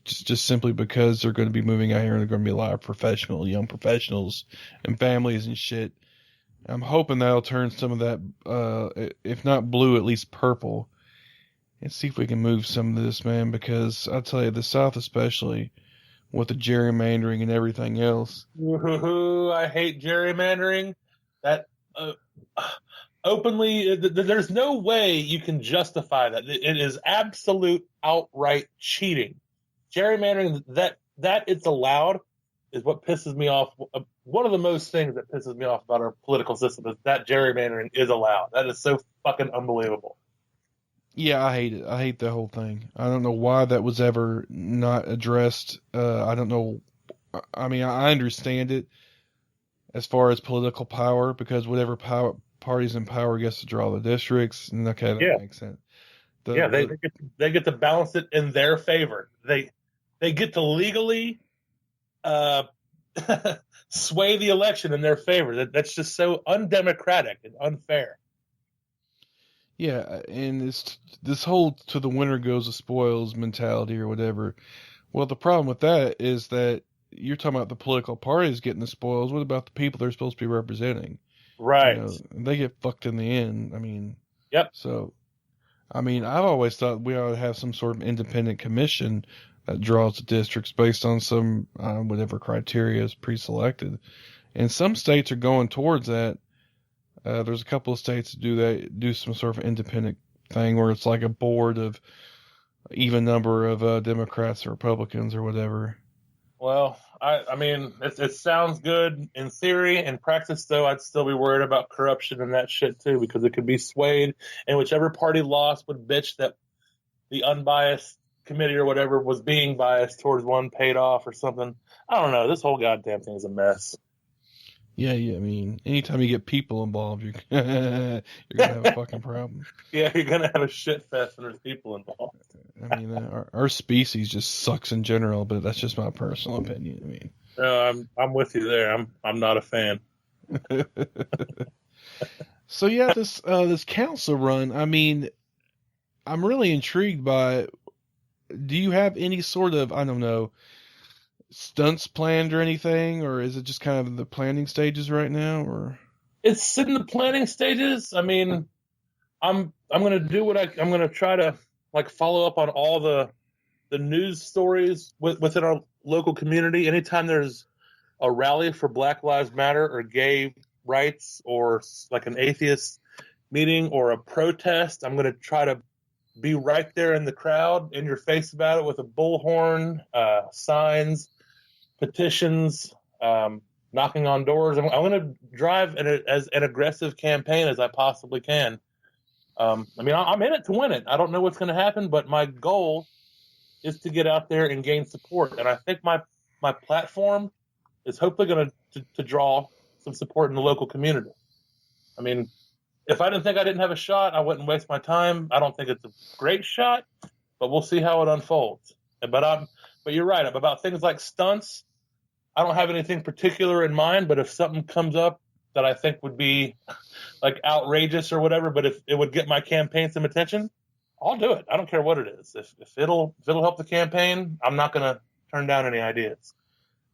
just simply because they're going to be moving out here and there are going to be a lot of young professionals and families and shit. I'm hoping that'll turn some of that, if not blue, at least purple. And see if we can move some of this, man, because I'll tell you, the South especially, with the gerrymandering and everything else. Ooh, I hate gerrymandering. That openly, there's no way you can justify that. It is absolute outright cheating. Gerrymandering, that it's allowed, is what pisses me off. One of the most things that pisses me off about our political system is that gerrymandering is allowed. That is so fucking unbelievable. Yeah, I hate it. I hate the whole thing. I don't know why that was ever not addressed. I don't know. I mean, I understand it as far as political power, because whatever party's in power gets to draw the districts, and okay, that makes sense. They get to balance it in their favor. They get to legally sway the election in their favor. That's just so undemocratic and unfair. Yeah, and it's this whole to the winner goes the spoils mentality or whatever. Well, the problem with that is that you're talking about the political parties getting the spoils. What about the people they're supposed to be representing? Right. They get fucked in the end. I mean, yep. So, I mean, I've always thought we ought to have some sort of independent commission that draws the districts based on some whatever criteria is pre-selected. And some states are going towards that. There's a couple of states that do some sort of independent thing where it's like a board of even number of Democrats or Republicans or whatever. Well, I mean, it sounds good in theory. In practice, though, I'd still be worried about corruption and that shit, too, because it could be swayed. And whichever party lost would bitch that the unbiased committee or whatever was being biased towards one paid off or something. I don't know. This whole goddamn thing is a mess. Yeah, I mean, anytime you get people involved, you're gonna have a fucking problem. Yeah, you're gonna have a shit fest when there's people involved. I mean, our species just sucks in general, but that's just my personal opinion. I mean, no, I'm with you there. I'm not a fan. So yeah, this council run. I mean, I'm really intrigued by it. Do you have any sort of, I don't know, stunts planned or anything, or is it just kind of the planning stages right now? Or it's in the planning stages. I mean, I'm gonna do what I'm gonna try to like follow up on all the news stories within our local community. Anytime there's a rally for Black Lives Matter or gay rights or like an atheist meeting or a protest, I'm gonna try to be right there in the crowd, in your face about it with a bullhorn, signs, petitions, knocking on doors. I'm going to drive as an aggressive campaign as I possibly can. I mean, I'm in it to win it. I don't know what's going to happen, but my goal is to get out there and gain support. And I think my platform is hopefully going to draw some support in the local community. I mean, if I didn't think I didn't have a shot, I wouldn't waste my time. I don't think it's a great shot, but we'll see how it unfolds. But you're right about things like stunts. I don't have anything particular in mind, but if something comes up that I think would be like outrageous or whatever, but if it would get my campaign some attention, I'll do it. I don't care what it is. If it'll help the campaign, I'm not going to turn down any ideas.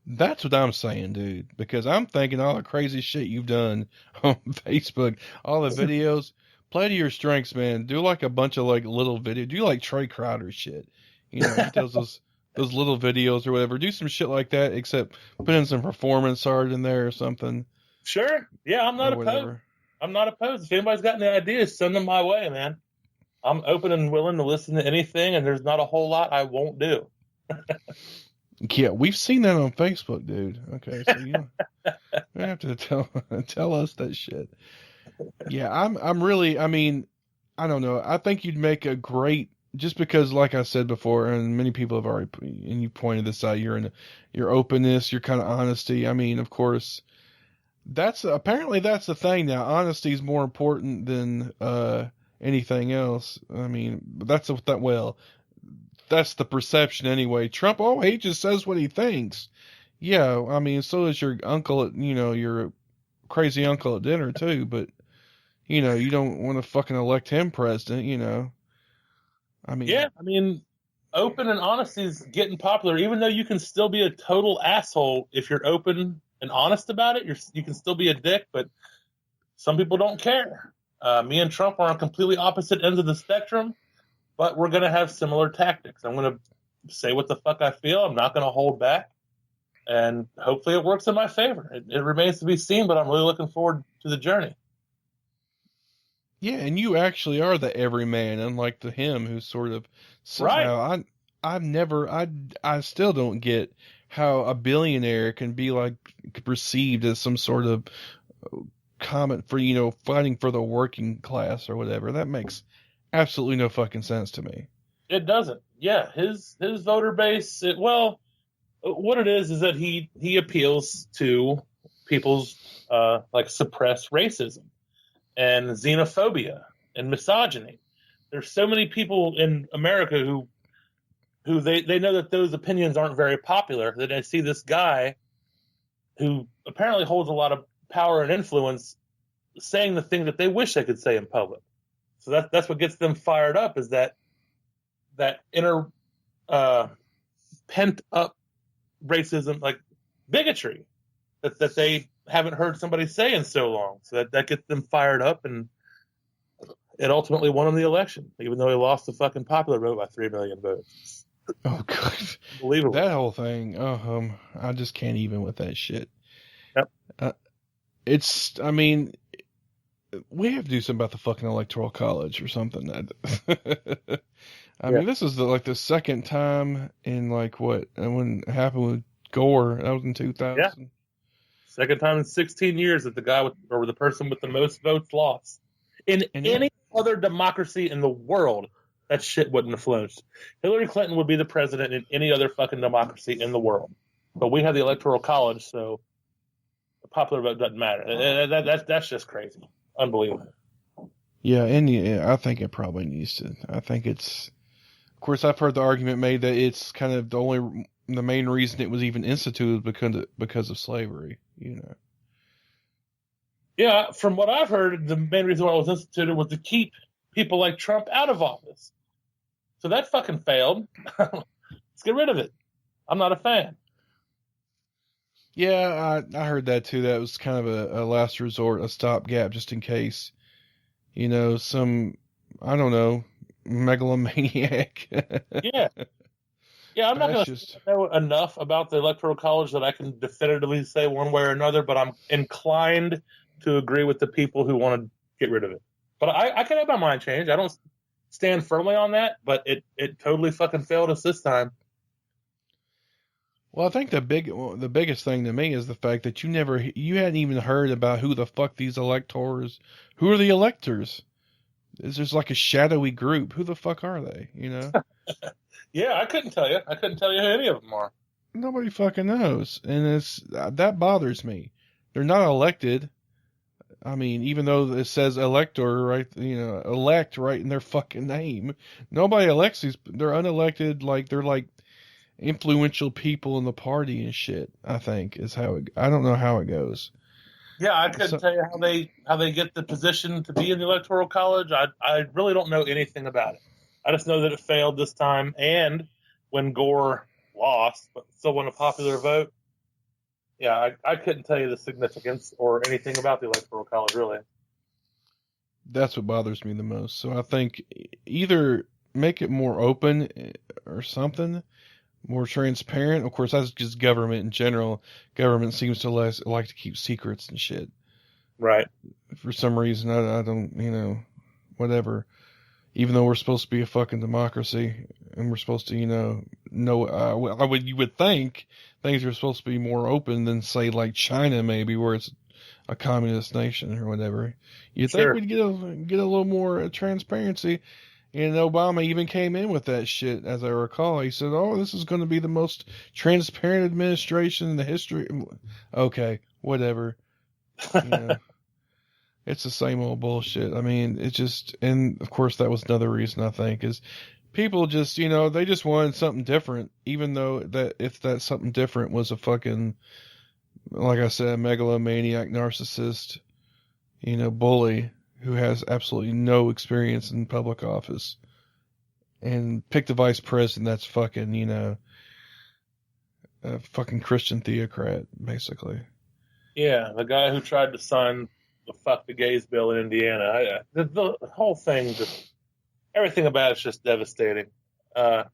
That's what I'm saying, dude, because I'm thinking all the crazy shit you've done on Facebook, all the videos, play to your strengths, man. Do like a bunch of like little videos. Do like Trey Crowder shit. You know, he does those little videos or whatever. Do some shit like that, except put in some performance art in there or something. Sure. Yeah, I'm not opposed. I'm not opposed. If anybody's got any ideas, send them my way, man. I'm open and willing to listen to anything, and there's not a whole lot I won't do. Yeah, we've seen that on Facebook, dude. Okay, so you have to tell us that shit. Yeah, I'm really. I mean, I don't know. I think you'd make a great. Just because, like I said before, and many people have already, and you pointed this out, your openness, your kind of honesty. I mean, of course, apparently that's the thing now. Honesty is more important than anything else. I mean, that's the perception anyway. Trump, he just says what he thinks. Yeah, I mean, so is your uncle at, your crazy uncle at dinner too, but, you don't want to fucking elect him president, I mean. Yeah, I mean, open and honesty is getting popular, even though you can still be a total asshole if you're open and honest about it. You can still be a dick, but some people don't care. Me and Trump are on completely opposite ends of the spectrum, but we're going to have similar tactics. I'm going to say what the fuck I feel. I'm not going to hold back, and hopefully it works in my favor. It remains to be seen, but I'm really looking forward to the journey. Yeah, and you actually are the everyman, unlike the him who's sort of somehow. Right. I still don't get how a billionaire can be like perceived as some sort of comment for fighting for the working class or whatever. That makes absolutely no fucking sense to me. It doesn't. Yeah, his voter base. What it is that he appeals to people's like suppressed racism and xenophobia and misogyny. There's so many people in America who they know that those opinions aren't very popular, that they see this guy who apparently holds a lot of power and influence saying the thing that they wish they could say in public. So that's what gets them fired up, is that inner pent up racism, like bigotry that they haven't heard somebody say in so long. So that gets them fired up, and it ultimately won him the election, even though he lost the fucking popular vote by 3 million votes. Oh, God. Unbelievable. That whole thing. I just can't even with that shit. Yep. I mean, we have to do something about the fucking electoral college or something. I mean, this is the second time in when it happened with Gore. That was in 2000. Yeah. Second time in 16 years that the guy or the person with the most votes lost. In any other democracy in the world, that shit wouldn't have flourished. Hillary Clinton would be the president in any other fucking democracy in the world. But we have the electoral college, so the popular vote doesn't matter. That's just crazy. Unbelievable. Yeah, and I think it probably needs to. I think it's. Of course, I've heard the argument made that it's kind of the main reason it was even instituted because of slavery. Yeah, from what I've heard, the main reason why it was instituted was to keep people like Trump out of office. So that fucking failed. Let's get rid of it. I'm not a fan. Yeah, I heard that too. That was kind of a last resort, a stopgap, just in case, some, I don't know, megalomaniac. Yeah. Yeah, I'm not going to know enough about the Electoral College that I can definitively say one way or another, but I'm inclined to agree with the people who want to get rid of it. But I can have my mind changed. I don't stand firmly on that, but it totally fucking failed us this time. Well, I think the biggest thing to me is the fact that you hadn't even heard about who the fuck these electors, who are the electors? Is there's like a shadowy group? Who the fuck are they? Yeah, I couldn't tell you. I couldn't tell you who any of them are. Nobody fucking knows, and that bothers me. They're not elected. I mean, even though it says elector, right, elect right in their fucking name, nobody elects these. They're unelected, like they're like influential people in the party and shit. I think is how it. I don't know how it goes. Yeah, I couldn't tell you how they get the position to be in the Electoral College. I really don't know anything about it. I just know that it failed this time, and when Gore lost, but still won a popular vote. Yeah, I couldn't tell you the significance or anything about the Electoral College, really. That's what bothers me the most. So I think either make it more open or something, more transparent. Of course, that's just government in general. Government seems to like to keep secrets and shit. Right. For some reason, I don't, whatever. Even though we're supposed to be a fucking democracy and we're supposed to, you would think things are supposed to be more open than say like China maybe, where it's a communist nation or whatever. You think we'd get a little more transparency. And Obama even came in with that shit, as I recall. He said, "Oh, this is going to be the most transparent administration in the history." Okay, whatever. It's the same old bullshit. I mean, it just, and of course that was another reason I think is people just, they just wanted something different, even though that if that something different was a fucking, like I said, a megalomaniac narcissist, bully who has absolutely no experience in public office, and pick the vice president that's fucking, a fucking Christian theocrat, basically. Yeah, the guy who tried to sign the fuck the gays bill in Indiana. The whole thing, everything about it's just devastating. I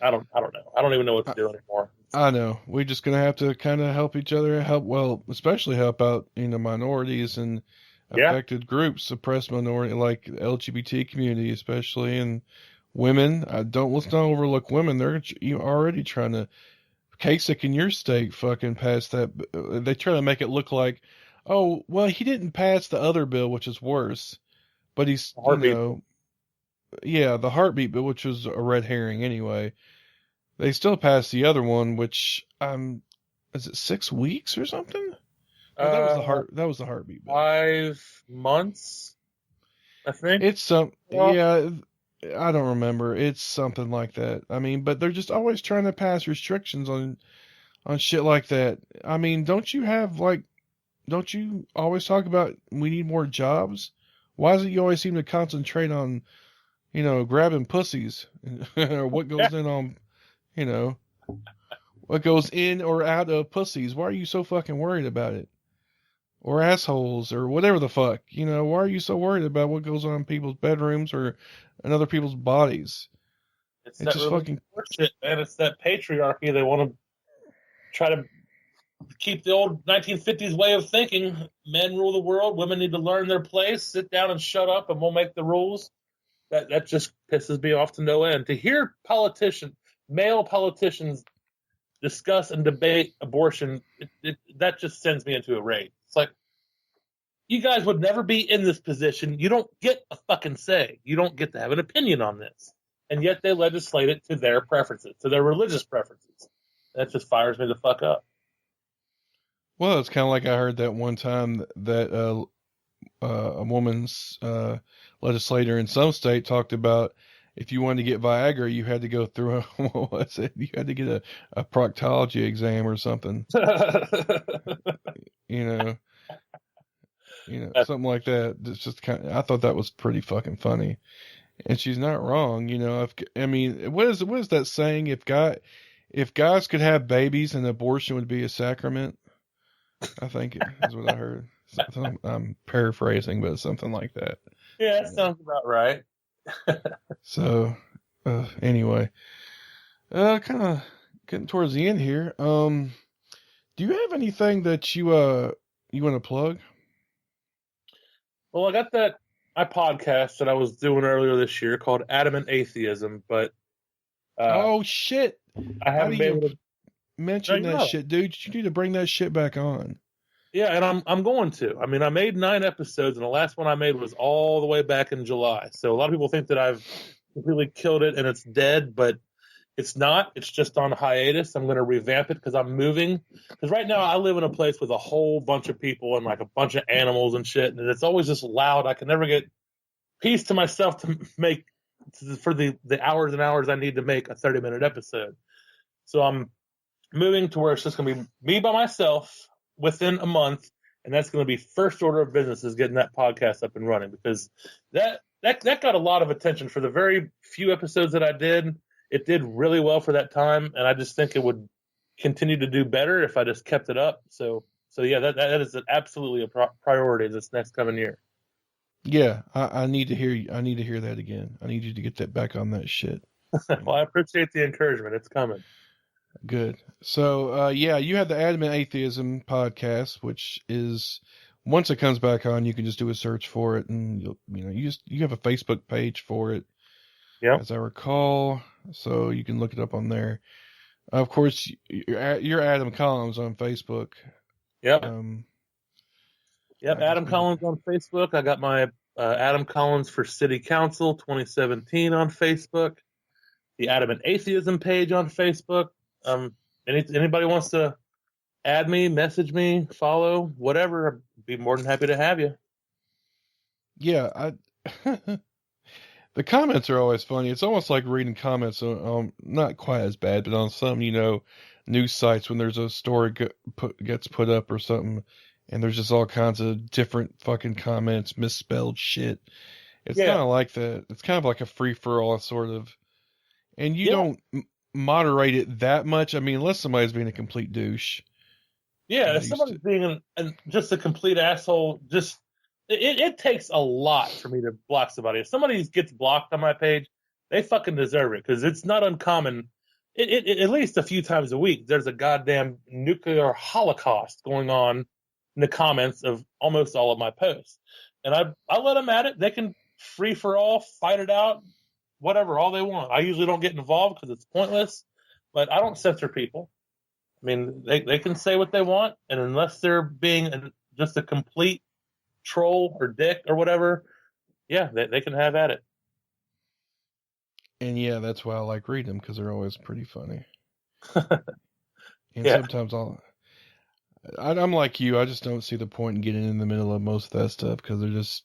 don't know. I don't even know what to do anymore. I know. We're just gonna have to kind of help each other, especially help out minorities and affected groups, oppressed minority, like the LGBT community, especially, and women. Let's not overlook women. They're already trying to. Kasich in your state fucking passed that. They try to make it look like, oh, well, he didn't pass the other bill, which is worse, but he's, the heartbeat bill, which was a red herring anyway. They still passed the other one, which, is it 6 weeks or something? That was the heartbeat bill. 5 months, I think. It's I don't remember. It's something like that. I mean, but they're just always trying to pass restrictions on shit like that. I mean, don't you always talk about we need more jobs? Why is it you always seem to concentrate on, grabbing pussies or what goes in on, what goes in or out of pussies? Why are you so fucking worried about it? Or assholes or whatever the fuck, why are you so worried about what goes on in people's bedrooms or in other people's bodies? It's that just fucking shit, man. It's that patriarchy. They want to try to keep the old 1950s way of thinking. Men rule the world. Women need to learn their place. Sit down and shut up, and we'll make the rules. That just pisses me off to no end. To hear male politicians discuss and debate abortion, that just sends me into a rage. It's like, you guys would never be in this position. You don't get a fucking say. You don't get to have an opinion on this. And yet they legislate it to their preferences, to their religious preferences. That just fires me the fuck up. Well, it's kind of like I heard that one time that a woman's legislator in some state talked about if you wanted to get Viagra, you had to go through you had to get a proctology exam or something. Something like that. It's just I thought that was pretty fucking funny. And she's not wrong, what is that saying? If guys could have babies, and abortion would be a sacrament. I think is what I heard. I'm paraphrasing, but something like that. Yeah, that sounds about right. So, anyway, kind of getting towards the end here. Do you have anything that you want to plug? Well, I got my podcast that I was doing earlier this year called Adamant Atheism, but oh shit! I haven't been able to mention that shit, dude. You need to bring that shit back on. Yeah, and I'm going to. I mean, I made 9 episodes, and the last one I made was all the way back in July. So a lot of people think that I've completely killed it and it's dead, but It's not. It's just on hiatus. I'm going to revamp it because I'm moving. Because right now I live in a place with a whole bunch of people and like a bunch of animals and shit, and it's always just loud. I can never get peace to myself to make for the hours and hours I need to make a 30-minute episode. So I'm moving to where it's just going to be me by myself within a month, and that's going to be first order of business is getting that podcast up and running, because that got a lot of attention for the very few episodes that I did. It did really well for that time, and I just think it would continue to do better if I just kept it up. So yeah, that is absolutely a priority this next coming year. Yeah, I need to hear you. I need to hear that again. I need you to get that back on that shit. Well, I appreciate the encouragement. It's coming. Good. So, yeah, you have the Adamant Atheism podcast, which is, once it comes back on, you can just do a search for it, and you have a Facebook page for it. Yeah. As I recall, so you can look it up on there. Of course, you're Adam Collins on Facebook. Yep. Adam Collins on Facebook. I got my Adam Collins for City Council 2017 on Facebook. The Adamant Atheism page on Facebook. Anybody wants to add me, message me, follow, whatever, I'd be more than happy to have you. Yeah, the comments are always funny. It's almost like reading comments on not quite as bad, but on some, news sites when there's a story gets put up or something, and there's just all kinds of different fucking comments, misspelled shit. It's kind of like that. It's kind of like a free-for-all sort of, and you don't moderate it that much. I mean, unless somebody's being a complete douche. Yeah, if somebody's being just a complete asshole, it takes a lot for me to block somebody. If somebody gets blocked on my page, they fucking deserve it, because it's not uncommon. At least a few times a week, there's a goddamn nuclear holocaust going on in the comments of almost all of my posts. And I let them at it. They can free for all, fight it out, whatever, all they want. I usually don't get involved because it's pointless, but I don't censor people. I mean, they can say what they want, and unless they're being just a complete troll or dick or whatever, they can have at it. And yeah, that's why I like reading them, because they're always pretty funny. And sometimes I'm like you, I just don't see the point in getting in the middle of most of that stuff, because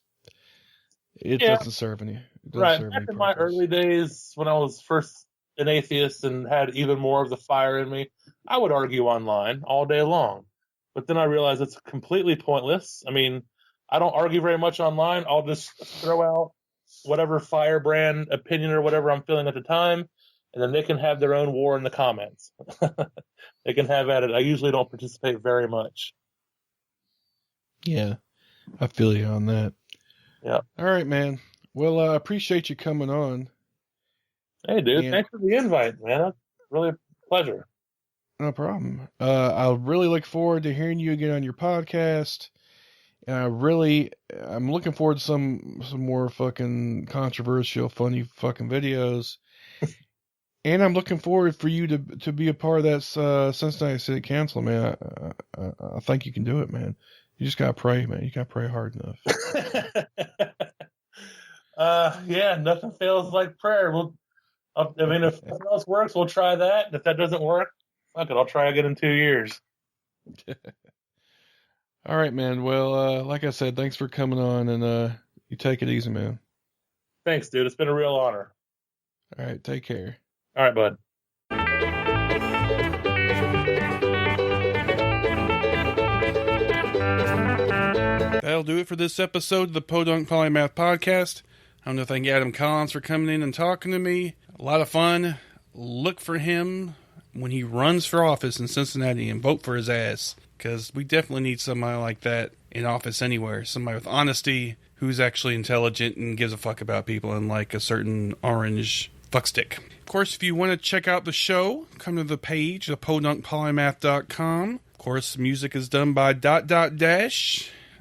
it doesn't serve any. Right. Back in my early days, when I was first an atheist and had even more of the fire in me, I would argue online all day long. But then I realized it's completely pointless. I mean, I don't argue very much online. I'll just throw out whatever firebrand opinion or whatever I'm feeling at the time, and then they can have their own war in the comments. They can have at it. I usually don't participate very much. Yeah, I feel you on that. Yeah. All right, man. Well, I appreciate you coming on. Hey, dude. Thanks for the invite, man. That's really a pleasure. No problem. I really look forward to hearing you again on your podcast. And I'm looking forward to some more fucking controversial, funny fucking videos. And I'm looking forward for you to be a part of that Cincinnati City Council, man. I think you can do it, man. You just gotta pray, man. You gotta pray hard enough. Nothing feels like prayer. If nothing else works, we'll try that. And if that doesn't work, fuck it, I'll try again in 2 years. All right, man. Well, like I said, thanks for coming on, and you take it easy, man. Thanks, dude. It's been a real honor. All right, take care. All right, bud. That'll do it for this episode of the Podunk Polymath Podcast. I want to thank Adam Collins for coming in and talking to me. A lot of fun. Look for him when he runs for office in Cincinnati and vote for his ass, because we definitely need somebody like that in office anywhere. Somebody with honesty, who's actually intelligent and gives a fuck about people, and like a certain orange fuckstick. Of course, if you want to check out the show, come to the page, thepodunkpolymath.com. Of course, music is done by ...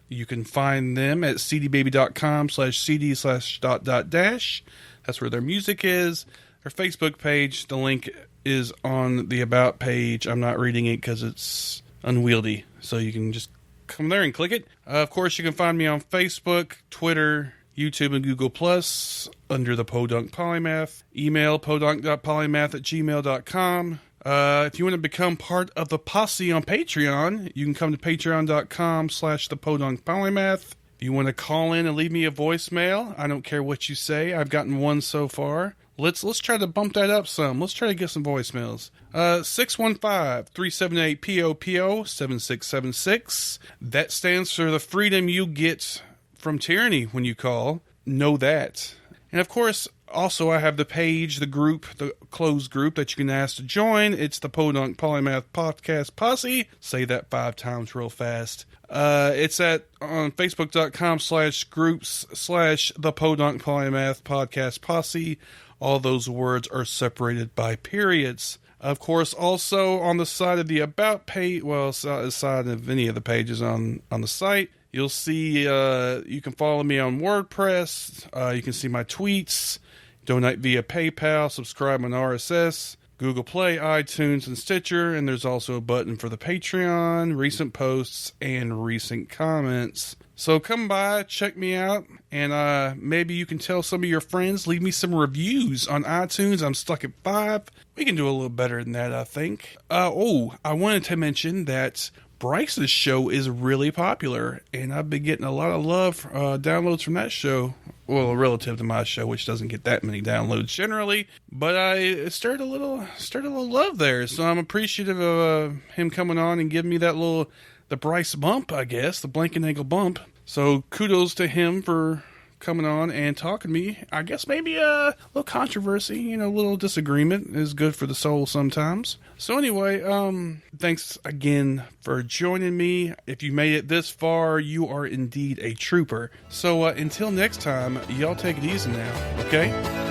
You can find them at cdbaby.com/cd/... That's where their music is. Their Facebook page, the link is on the About page. I'm not reading it because it's unwieldy, so you can just come there and click it. Of course, you can find me on Facebook, Twitter, YouTube and Google Plus under the Podunk Polymath. Email podunk.polymath@gmail.com. If you want to become part of the posse on Patreon, you can come to patreon.com/thepodunkpolymath. If you want to call in and leave me a voicemail, I don't care what you say. I've gotten one so far. Let's try to bump that up some. Let's try to get some voicemails. 615-378-POPO-7676. That stands for the freedom you get from tyranny when you call. Know that. And of course, also I have the page, the group, the closed group that you can ask to join. It's the Podunk Polymath Podcast Posse. Say that 5 times real fast. It's on facebook.com/groups/the Podunk Polymath Podcast Posse. All those words are separated by periods. Of course, also on the side of the About page, side of any of the pages on the site, you'll see you can follow me on WordPress. You can see my tweets, donate via PayPal, subscribe on RSS, Google Play, iTunes, and Stitcher. And there's also a button for the Patreon, recent posts, and recent comments. So come by, check me out, and maybe you can tell some of your friends, leave me some reviews on iTunes. I'm stuck at 5. We can do a little better than that, I think. I wanted to mention that Bryce's show is really popular, and I've been getting a lot of love, downloads from that show. Well, relative to my show, which doesn't get that many downloads generally, but I stirred a little love there. So I'm appreciative of him coming on and giving me the Bryce bump, I guess, the Blank and Angle bump. So kudos to him for coming on and talking to me. I guess maybe a little controversy, a little disagreement is good for the soul sometimes. So anyway, thanks again for joining me. If you made it this far, you are indeed a trooper. So until next time, y'all take it easy now, okay?